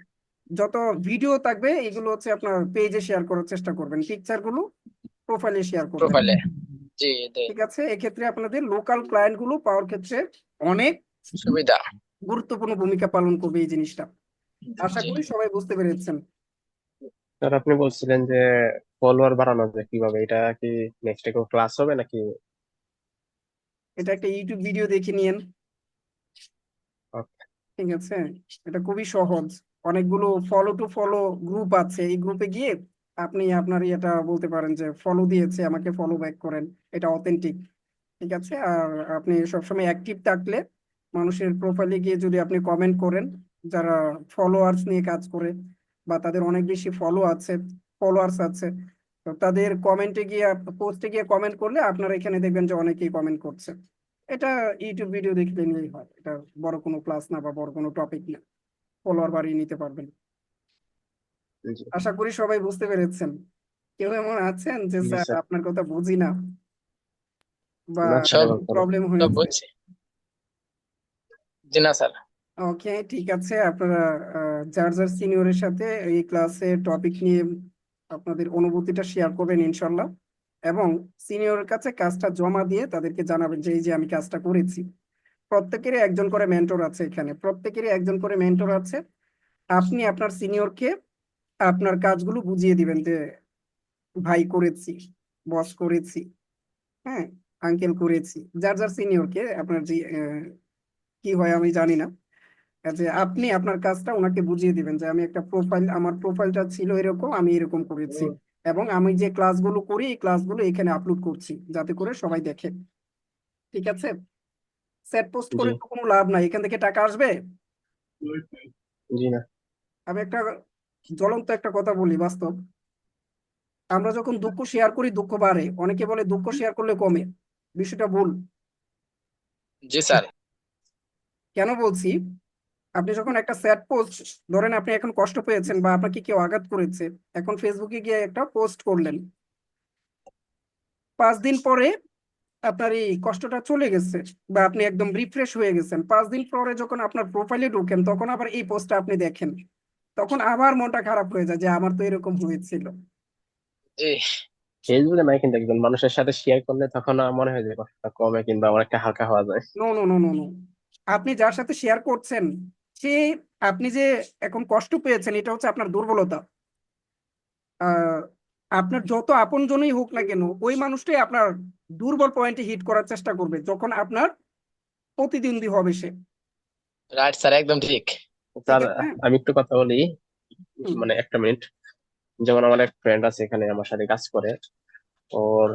যত ভিডিও থাকবে এগুলো হচ্ছে আপনার পেজে শেয়ার করার চেষ্টা করবেন, পিকচার গুলো প্রোফাইলে শেয়ার করবেন। প্রোফাইলে, জি ঠিক আছে, এক্ষেত্রে আপনাদের লোকাল ক্লায়েন্ট গুলো পাওয়ার ক্ষেত্রে অনেক সুবিধা। গুরুত্বপূর্ণ ভূমিকা পালন করবে এই জিনিসটা। আশা জি। করি সবাই বুঝতে পেরেছেন। স্যার আপনি বলছিলেন যে ফলোয়ার বাড়ানো যায় কিভাবে, এটা কি নেক্সট কোনো ক্লাস হবে নাকি? এটা একটা ইউটিউব ভিডিও দেখে নিয়েন। Okay. ঠিক আছে, এটা খুবই সহজ। অনেকগুলো ফলো টু ফলো গ্রুপ আছে, এই গ্রুপে গিয়ে আপনি আপনার এটা বলতে পারেন যে ফলো দিয়েছে, আমাকে ফলো ব্যাক করেন, এটা অথেন্টিক। ঠিক আছে, আর আপনি সবসময় অ্যাক্টিভ থাকলে মানুষের প্রোফাইলে গিয়ে যদি আপনি কমেন্ট করেন, যারা ফলোয়ার্স নিয়ে কাজ করে বা তাদের অনেক বেশি ফলোয়ার্স আছে, তো তাদের কমেন্টে গিয়ে, পোস্টে গিয়ে কমেন্ট করলে আপনারা এখানে দেখবেন যে অনেকেই কমেন্ট করছে। এটা ইউটিউব ভিডিও দেখলে নিলেই হয়, এটা বড় কোনো ক্লাস না বা বড় কোনো টপিক না, ফলোয়ার বাড়িয়ে নিতে পারবেন। জি। আশা করি সবাই বুঝতে পেরেছেন। কেউ এমন আছেন যে জি স্যার স্যার। আপনার কথা বুঝি না বা না স্যার, সব এমন কোনো প্রবলেম সব হয়েছে? বুঝছি। জি না স্যার। ওকে, ঠিক আছে, আপনারা যার যার সিনিয়রের সাথে এই ক্লাসে টপিক নিয়ে আপনাদের অনুভূতিটা শেয়ার করবেন ইনশাল্লাহ, এবং সিনিয়রের কাছে কাজটা জমা দিয়ে তাদেরকে জানাবেন যে এই যে আমি কাজটা করেছি। প্রত্যেকেরই একজন করে মেন্টর আছে, এখানে প্রত্যেকেরই একজন করে মেন্টর আছে। আপনি আপনার সিনিয়রকে আপনার কাজগুলো বুঝিয়ে দিবেন যে ভাই করেছি, বস করেছি, হ্যাঁ আঙ্কেল করেছি, যার যার সিনিয়রকে আপনার যে কি হয় আমি জানি না, যে আপনি আপনার কাজটা ওনাকে বুঝিয়ে দিবেন যে আমি একটা প্রোফাইল, আমার প্রোফাইলটা ছিল এরকম, আমি এরকম করেছি, এবং আমি যে ক্লাসগুলো করি এই ক্লাসগুলো এখানে আপলোড করছি যাতে করে সবাই দেখে। ঠিক আছে? সেট পোস্ট করে জি তো কোনো লাভ নাই, এখান থেকে টাকা আসবে? জি না। আমি একটা জ্বলন্ত একটা কথা বলি, বাস্তব। আমরা যখন দুঃখ শেয়ার করি দুঃখ বাড়ে, অনেকে বলে দুঃখ শেয়ার করলে কমে। বিষয়টা ভুল। জি স্যার। কেন বলছি? আপনি যখন একটা স্যাড পোস্ট, ধরেন আপনি এখন কষ্ট পেয়েছেন বা আপনাকে কেউ আঘাত করেছে, এখন ফেসবুকে গিয়ে একটা পোস্ট করলেন, 5 দিন পরে আপনার এই কষ্টটা চলে গেছে বা আপনি একদম রিফ্রেশ হয়ে গেছেন। 5 দিন পরে যখন আপনার প্রোফাইলে ঢোকেন তখন আবার এই পোস্টটা আপনি দেখেন, তখন আবার মনটা খারাপ হয়ে যায় যে আমার তো এরকম হয়েছিল। জি ফেসবুকে নাই, কিন্তু একজন মানুষের সাথে শেয়ার করলে তখন মনে হয় যে কষ্টটা কমে কিংবা অনেকটা হালকা হওয়া যায়। No no no no no, আপনি যার সাথে শেয়ার করছেন সে, আপনি যে এখন কষ্ট পেয়েছেন এটা হচ্ছে আপনার দুর্বলতা। আহ আপনার যত আপনজনই হোক না কেন, ওই মানুষটাই আপনার দুর্বল পয়েন্টে হিট করার চেষ্টা করবে যখন আপনার প্রতিদ্বন্দ্বী হবে সে। রাইট স্যার, একদম ঠিক। ঠিক স্যার, আছে? আমি একটু কথা বলি, হুম। মানে একটা মিনিট। যেমন আমার এক ফ্রেন্ড আছে এখানে আমার সাথে কাজ করে, ওর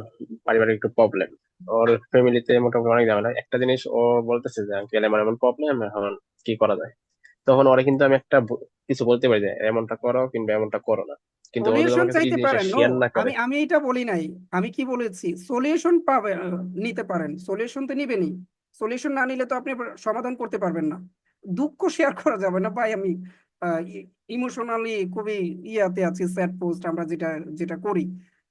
পারিবারিক একটু প্রবলেম, ওর ফ্যামিলিতে মোটামুটি অনেক ঝামেলা। একটা জিনিস ও বলতেছে যে আঙ্কেল আমার এমন প্রবলেম, এখন কি করা যায়? তখন ওরা কিন্তু আমি একটা কিছু বলতে পারি যে এমনটা করো কিংবা এমনটা করো না, কিন্তু ও যদি সলিউশন আমার কাছে এই চাইতে জিনিসটা পারেন। নো, শেয়ার না করে। আমি আমি এটা বলি নাই। আমি কি বলেছি, সলিউশন পাবে, নিতে পারেন, সলিউশন তো নিবেনই। সলিউশন না নিলে তো আপনি সমাধান করতে পারবেন না। দুঃখ শেয়ার করা যাবে না ভাই। আমি ইমোশনালি খুবই ইয়াতে আছি, স্যাড পোস্ট আমরা যেটা যেটা করি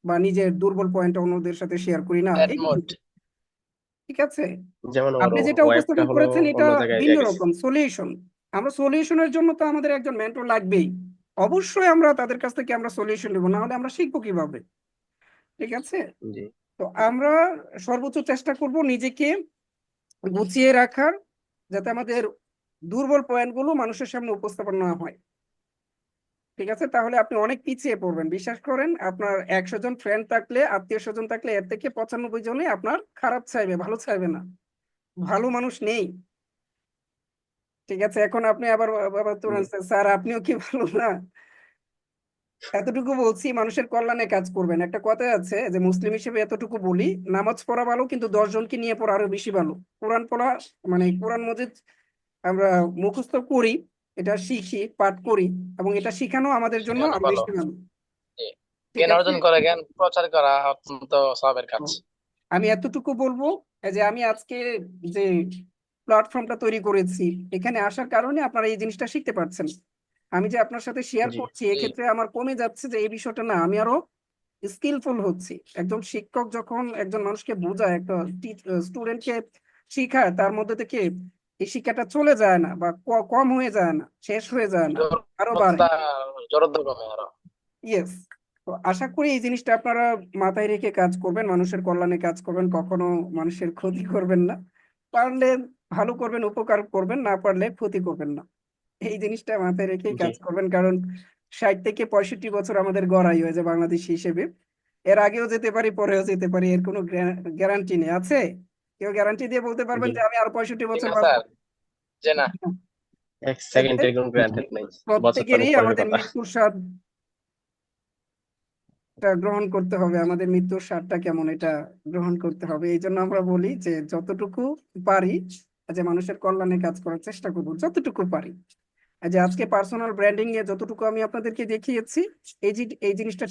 বা নিজের দুর্বল পয়েন্ট অন্যদের সাথে শেয়ার করি না, স্যাড এগুলো। মোড। ঠিক আছে? যেমন ওর আপনি যেটা ওয়াইফটা উপস্থাপন হলো করেছেন এটা অন্য জায়গায় ভিন্ন গেছে। রকম সলিউশন। আমরা সলিউশনের জন্য তো আমাদের একজন মেন্টর লাগবেই। অবশ্যই আমরা তাদের কাছ থেকে আমরা সলিউশন নেবো, না হলে আমরা শিখবো কিভাবে? ঠিক আছে? জি তো আমরা সর্বোচ্চ চেষ্টা করব নিজেকে গুছিয়ে রাখার, যাতে আমাদের দুর্বল পয়েন্টগুলো মানুষের সামনে উপস্থাপন না হয়। ঠিক আছে? তাহলে আপনি অনেক পিছিয়ে পড়বেন। বিশ্বাস করেন, আপনার 100 জন ফ্রেন্ড থাকলে, আত্মীয় স্বজন থাকলে, এর থেকে 95 জনই আপনার খারাপ চাইবে, ভালো চাইবে না। ভালো মানুষ নেই। ঠিক আছে? এখন আপনি আবার আবার তো জি স্যার আপনিও কি ভালো না? এতটুকু বলছি, মানুষের কল্যাণে কাজ করবেন। একটা কথা আছে যে মুসলিম হিসেবে এতটুকু বলি, নামাজ পড়া ভালো কিন্তু 10 জনকে নিয়ে পড়া আরো বেশি ভালো। কোরআন পড়া মানে কোরআন মজিদ আমরা মুখস্থ করি, এটা শিখি, পাঠ করি, এবং এটা শিখানো আমাদের জন্য সেখানে আরো ভালো। বেশি ভালো। জি। ঠিক জ্ঞান আছে? অর্জন করে জ্ঞান প্রচার করা অত্যন্ত সবের কাজ। তো আমি এতটুকু বলবো, এই যে আমি আজকে যে প্ল্যাটফর্মটা তৈরি করেছি, এখানে আসার কারণে আপনারা এই জিনিসটা শিখতে পারছেন। আমি যে আপনার সাথে শেয়ার জি করছি, জি এক্ষেত্রে আমার কমে যাচ্ছে যে এই বিষয়টা না, আমি আরো স্কিলফুল হচ্ছি। একজন শিক্ষক যখন একজন মানুষকে বোঝায়, একটা স্টুডেন্টকে শিখায়, তার মধ্যে থেকে এই শিক্ষাটা চলে যায় না বা কম হয়ে যায় না, শেষ হয়ে যায় না, আরো বাড়ে। জড়তা, জড়তা কমে আরো। ইয়েস। তো আশা করি এই জিনিসটা আপনারা মাথায় রেখে কাজ করবেন, মানুষের কল্যাণে কাজ করবেন, কখনো মানুষের ক্ষতি করবেন না। পারলে ভালো করবেন, উপকার করবেন, না পারলে ক্ষতি করবেন না। এই জিনিসটা মাথায় রেখেই জি কাজ করবেন, কারণ 60 থেকে 65 বছর আমাদের গড়াই হয়েছে বাংলাদেশ হিসেবে। এর আগেও যেতে পারি, পরেও যেতে পারি, এর কোনো গ্যারান্টি নেই। আছে কেউ গ্যারান্টি দিয়ে বলতে পারবেন জি যে আমি আরো 65 বছর না বাঁচবো? স্যার, যে না। এক এতে সেকেন্ডের কোনো গ্রান্টেড নেই, বছর প্রত্যেকেরই খানেক পরের আমাদের কথা। মৃত্যুর স্বাদ গ্রহণ করতে হবে, আমাদের মৃত্যুর স্বাদটা কেমন এটা গ্রহণ করতে হবে। এই জন্য আমরা বলি যে যতটুকু পারি, যে মানুষের কল্যাণে কাজ করার চেষ্টা করবো যতটুকু পারি। যে আজকে পার্সোনাল ব্র্যান্ডিং নিয়ে যতটুকু আমি আপনাদেরকে দেখিয়েছি, এই জিনিসটা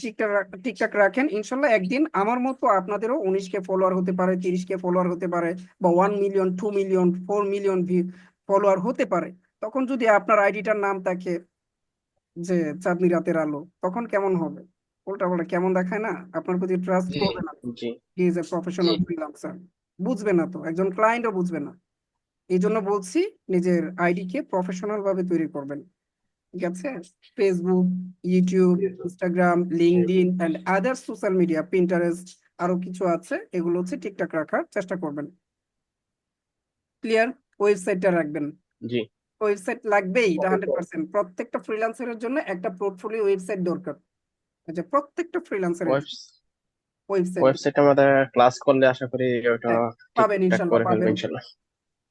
ঠিকঠাক রাখেন, ইনশাল্লাহ একদিন আমার মতো আপনাদেরও 19K ফলোয়ার হতে পারে, 30K ফলোয়ার হতে পারে, বা 1 মিলিয়ন, 2 মিলিয়ন, 4 মিলিয়ন ফলোয়ার হতে পারে। তখন যদি আপনার আইডিটার নাম থাকে যে চাঁদনি রাতের আলো, তখন কেমন হবে? উল্টা পাল্টা কেমন দেখায় না? আপনার প্রতি ট্রাস্ট জি করবে না। জি হি ইজ এ জি প্রফেশনাল ফ্রিল্যান্সার। বুঝবে না তো, একজন ক্লায়েন্টও বুঝবে না। এই জন্য বলছি, নিজের আইডি কে প্রফেশনাল ভাবে তৈরি করবেন। ঠিক আছে? Facebook, YouTube, Instagram, LinkedIn and other social media, Pinterest, আরো কিছু আছে, এগুলো হচ্ছে ঠিকঠাক রাখার চেষ্টা করবেন। ক্লিয়ার? ওয়েবসাইটটা রাখবেন। জি ওয়েবসাইট লাগবেই, এটা 100%। প্রত্যেকটা ফ্রিল্যান্সারের জন্য একটা পোর্টফোলিও ওয়েবসাইট দরকার। আচ্ছা, প্রত্যেকটা ফ্রিল্যান্সারের ওয়েব ওয়েবসাইট ওয়েবসাইট আমাদের ক্লাস করলে আশা করি ওটা পাবেন, ঠিকঠাক ইনশাল্লাহ করে ফেলবো পাবেন। ইনশাল্লাহ।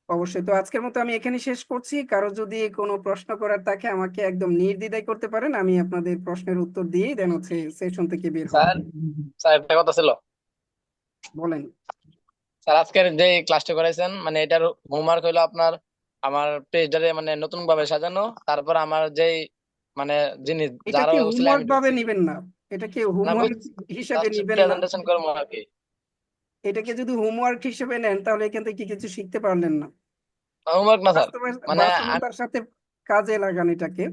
অবশ্যই। তো আজকের মতো আমি এখানে শেষ করছি। কারো যদি কোনো প্রশ্ন করার থাকে আমাকে একদম নির্দ্বিধায় করতে পারেন, আমি আপনাদের প্রশ্নের উত্তর দিয়েই দেন হচ্ছে সেশন থেকে বের হব। স্যার, স্যার একটা কথা ছিল। বলেন। স্যার আজকের যে ক্লাসটা করাইছেন মানে এটার হোমওয়ার্ক হইলো আপনার আমার পেজটারে মানে নতুন ভাবে সাজানো, তারপর আমার যেই মানে জিনিস যারা এটাকে বলছিল হোমওয়ার্ক আমি ভাবে ঢুকছি নিবেন না, এটাকে না হোমওয়ার্ক হিসাবে জাস্ট নিবেন না। প্রেজেন্টেশন করবো আর কি। এটাকে যদি হোমওয়ার্ক হিসেবে নেন তাহলে এখান থেকে কিছু শিখতে পারলেন না। হোমওয়ার্ক না স্যার, মানে বাস্তবতার সাথে কাজে লাগান এটাকে।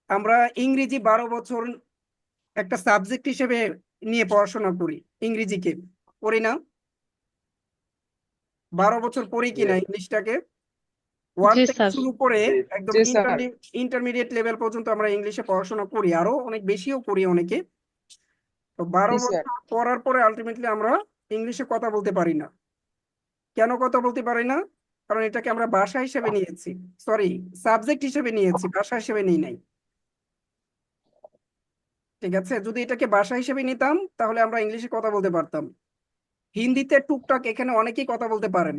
আমরা ইংরেজি 12 বছর একটা সাবজেক্ট হিসেবে নিয়ে পড়াশোনা করি, ইংরেজিকে পড়ি না? 12 বছর পড়ি কিনা ইংলিশটাকে? ওয়ান জি থেকে স্যার। শুরু করে একদম জি স্যার। ইন্টারমিডিয়েট লেভেল পর্যন্ত আমরা ইংলিশে পড়াশোনা করি, আরো অনেক বেশিও করি অনেকে। তো 12 বছর পড়ার পরে আলটিমেটলি আমরা ইংলিশে কথা বলতে পারি না। কেন কথা বলতে পারি না? কারণ এটাকে আমরা ভাষা হিসেবে নিয়েছি, সরি সাবজেক্ট হিসেবে নিয়েছি, ভাষা হিসেবে নিই নাই। ঠিক আছে, যদি এটাকে ভাষা হিসেবে নিতাম তাহলে আমরা ইংলিশে কথা বলতে পারতাম। হিন্দিতে টুকটাক এখানে অনেকেই কথা বলতে পারেন,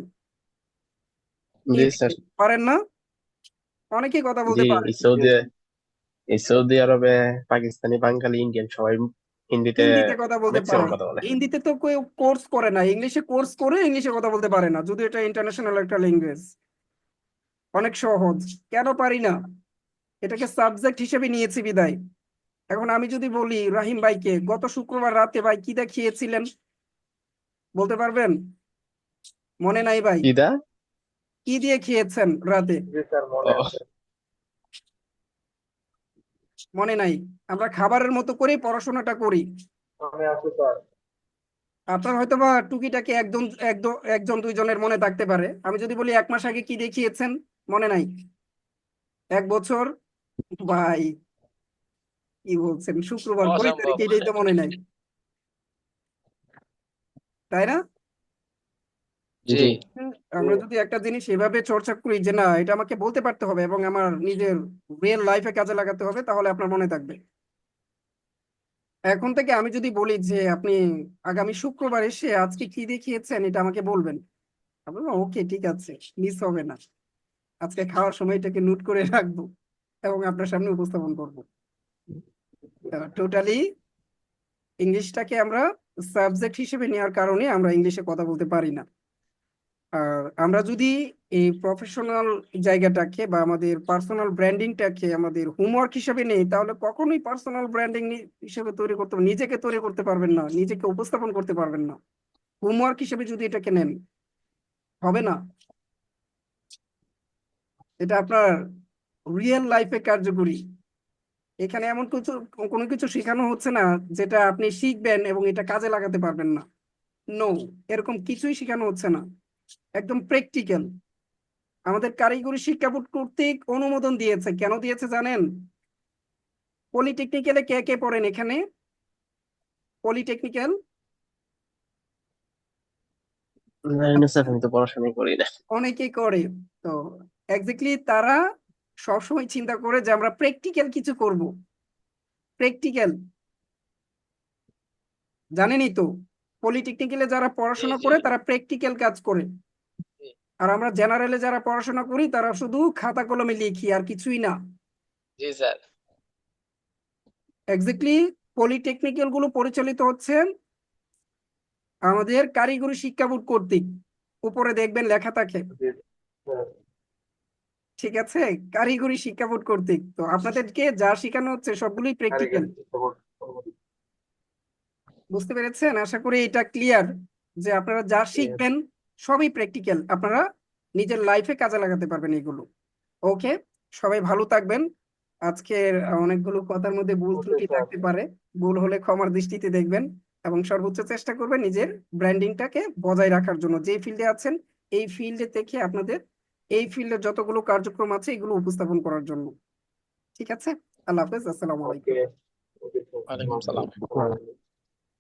জি স্যার। পারেন না? অনেকেই কথা জি, বলতে পারেন। এই সৌদি আরবে পাকিস্তানি, বাঙালি, ইন্ডিয়ান সবাই হিন্দিতে হিন্দিতে কথা বলতে ম্যাক্সিমাম পারে। কথা বলে। হিন্দিতে তো কেউ কোর্স করে না, ইংলিশে কোর্স করে ইংলিশে কথা বলতে পারে না, যদি এটা ইন্টারন্যাশনাল একটা ল্যাঙ্গুয়েজ। অনেক সহজ। কেন পারি না? এটাকে সাবজেক্ট হিসেবে নিয়েছি বিদায়। এখন আমি যদি বলি রাহিম ভাইকে গত শুক্রবার রাতে ভাই কি দেখিয়েছিলেন, বলতে পারবেন? মনে নাই ভাই? কিদা? কি দিয়ে খেয়েছেন রাতে? ও, মনে নাই? আমরা খাবারের মতো করেই পড়াশোনাটা করি। আপনার হয়তো বা টুকিটাকি একজন দুইজনের মনে থাকতে পারে। আমি যদি বলি 1 মাস আগে কি দেখিয়েছেন, মনে নাই? 1 বছর? ভাই কি বলছেন, শুক্রবার 20 অসম্ভব। তারিখে, এটাই তো মনে নাই, তাই না? জি জি। আমরা যদি একটা জিনিস এভাবে চর্চা করি যে না এটা আমাকে বলতে পারতে হবে এবং আমার নিজের রিয়েল লাইফে কাজে লাগাতে হবে, তাহলে আপনার মনে থাকবে। এখন থেকে আমি যদি বলি যে আপনি আগামী শুক্রবার এসে আজকে কি দেখিয়েছেন এটা আমাকে বলবেন, আপনি ওকে ঠিক আছে, মিস হবে না, আজকে খাওয়ার সময় এটাকে নোট করে রাখবো এবং আপনার সামনে উপস্থাপন করবো। টোটালি ইংলিশটাকে আমরা সাবজেক্ট হিসেবে নেওয়ার কারণে আমরা ইংলিশে কথা বলতে পারি না। আর আমরা যদি এই প্রফেশনাল জায়গাটাকে বা আমাদের পার্সোনাল ব্র্যান্ডিংটাকে আমাদের হোমওয়ার্ক হিসেবে নেই, তাহলে কখনোই পার্সোনাল ব্র্যান্ডিং হিসেবে তৈরি করতে, নিজেকে তৈরি করতে পারবেন না, নিজেকে উপস্থাপন করতে পারবেন না। হোমওয়ার্ক হিসেবে যদি এটাকে নেন, হবে না। এটা আপনার রিয়েল লাইফে কার্যকরী। এখানে এমন কোনো কিছু শেখানো হচ্ছে না যেটা আপনি শিখবেন এবং এটা কাজে লাগাতে পারবেন না। নো, এরকম কিছুই শেখানো হচ্ছে না, একদম প্র্যাকটিক্যাল। আমাদের কারিগরি শিক্ষা বোর্ড কর্তৃক অনুমোদন দিয়েছে। কেন দিয়েছে জানেন? পলিটেকনিক্যালে কে কে পড়েন এখানে? পলিটেকনিক্যাল না স্যার, আমি তো পড়াশোনাই করি না। অনেকেই করে। তো এক্স্যাক্টলি তারা সবসময় চিন্তা করে যে আমরা প্র্যাকটিক্যাল কিছু করব। প্র্যাকটিক্যাল জানেনই তো, পলিটেকনিক্যালে যারা জি পড়াশোনা জি করে তারা প্র্যাকটিক্যাল কাজ করে। জি আর আমরা জেনারেলে যারা পড়াশোনা করি তারা শুধু খাতা কলমে লিখি আর কিছুই না। জি স্যার। এক্স্যাক্টলি পলিটেকনিক্যাল গুলো পরিচালিত হচ্ছে আমাদের কারিগরি শিক্ষা বোর্ড কর্তৃক। উপরে দেখবেন লেখা থাকে, ঠিক আছে, কারিগরি শিক্ষা বোর্ড কর্তৃক। তো আপনাদেরকে যা শেখানো হচ্ছে সবগুলোই প্র্যাকটিক্যাল। বুঝতে পেরেছেন? আশা করি এটা ক্লিয়ার যে আপনারা যা শিখবেন সবই প্র্যাকটিক্যাল, আপনারা নিজের লাইফে কাজে লাগাতে পারবেন এগুলো। ওকে, সবাই ভালো থাকবেন। আজকের অনেকগুলো কথার মধ্যে ভুল ত্রুটি থাকতে পারে, ভুল হলে ক্ষমার দৃষ্টিতে দেখবেন এবং সর্বোচ্চ চেষ্টা করবেন নিজের ব্র্যান্ডিংটাকে বজায় রাখার জন্য। যে ফিল্ডে আছেন এই ফিল্ডে থেকে আপনাদের এই ফিল্ডে যতগুলো কার্যক্রম আছে এগুলো উপস্থাপন করার জন্য। ঠিক আছে, আল্লাহ হাফেজ, আসসালামু আলাইকুম। ওয়ালাইকুম সালাম।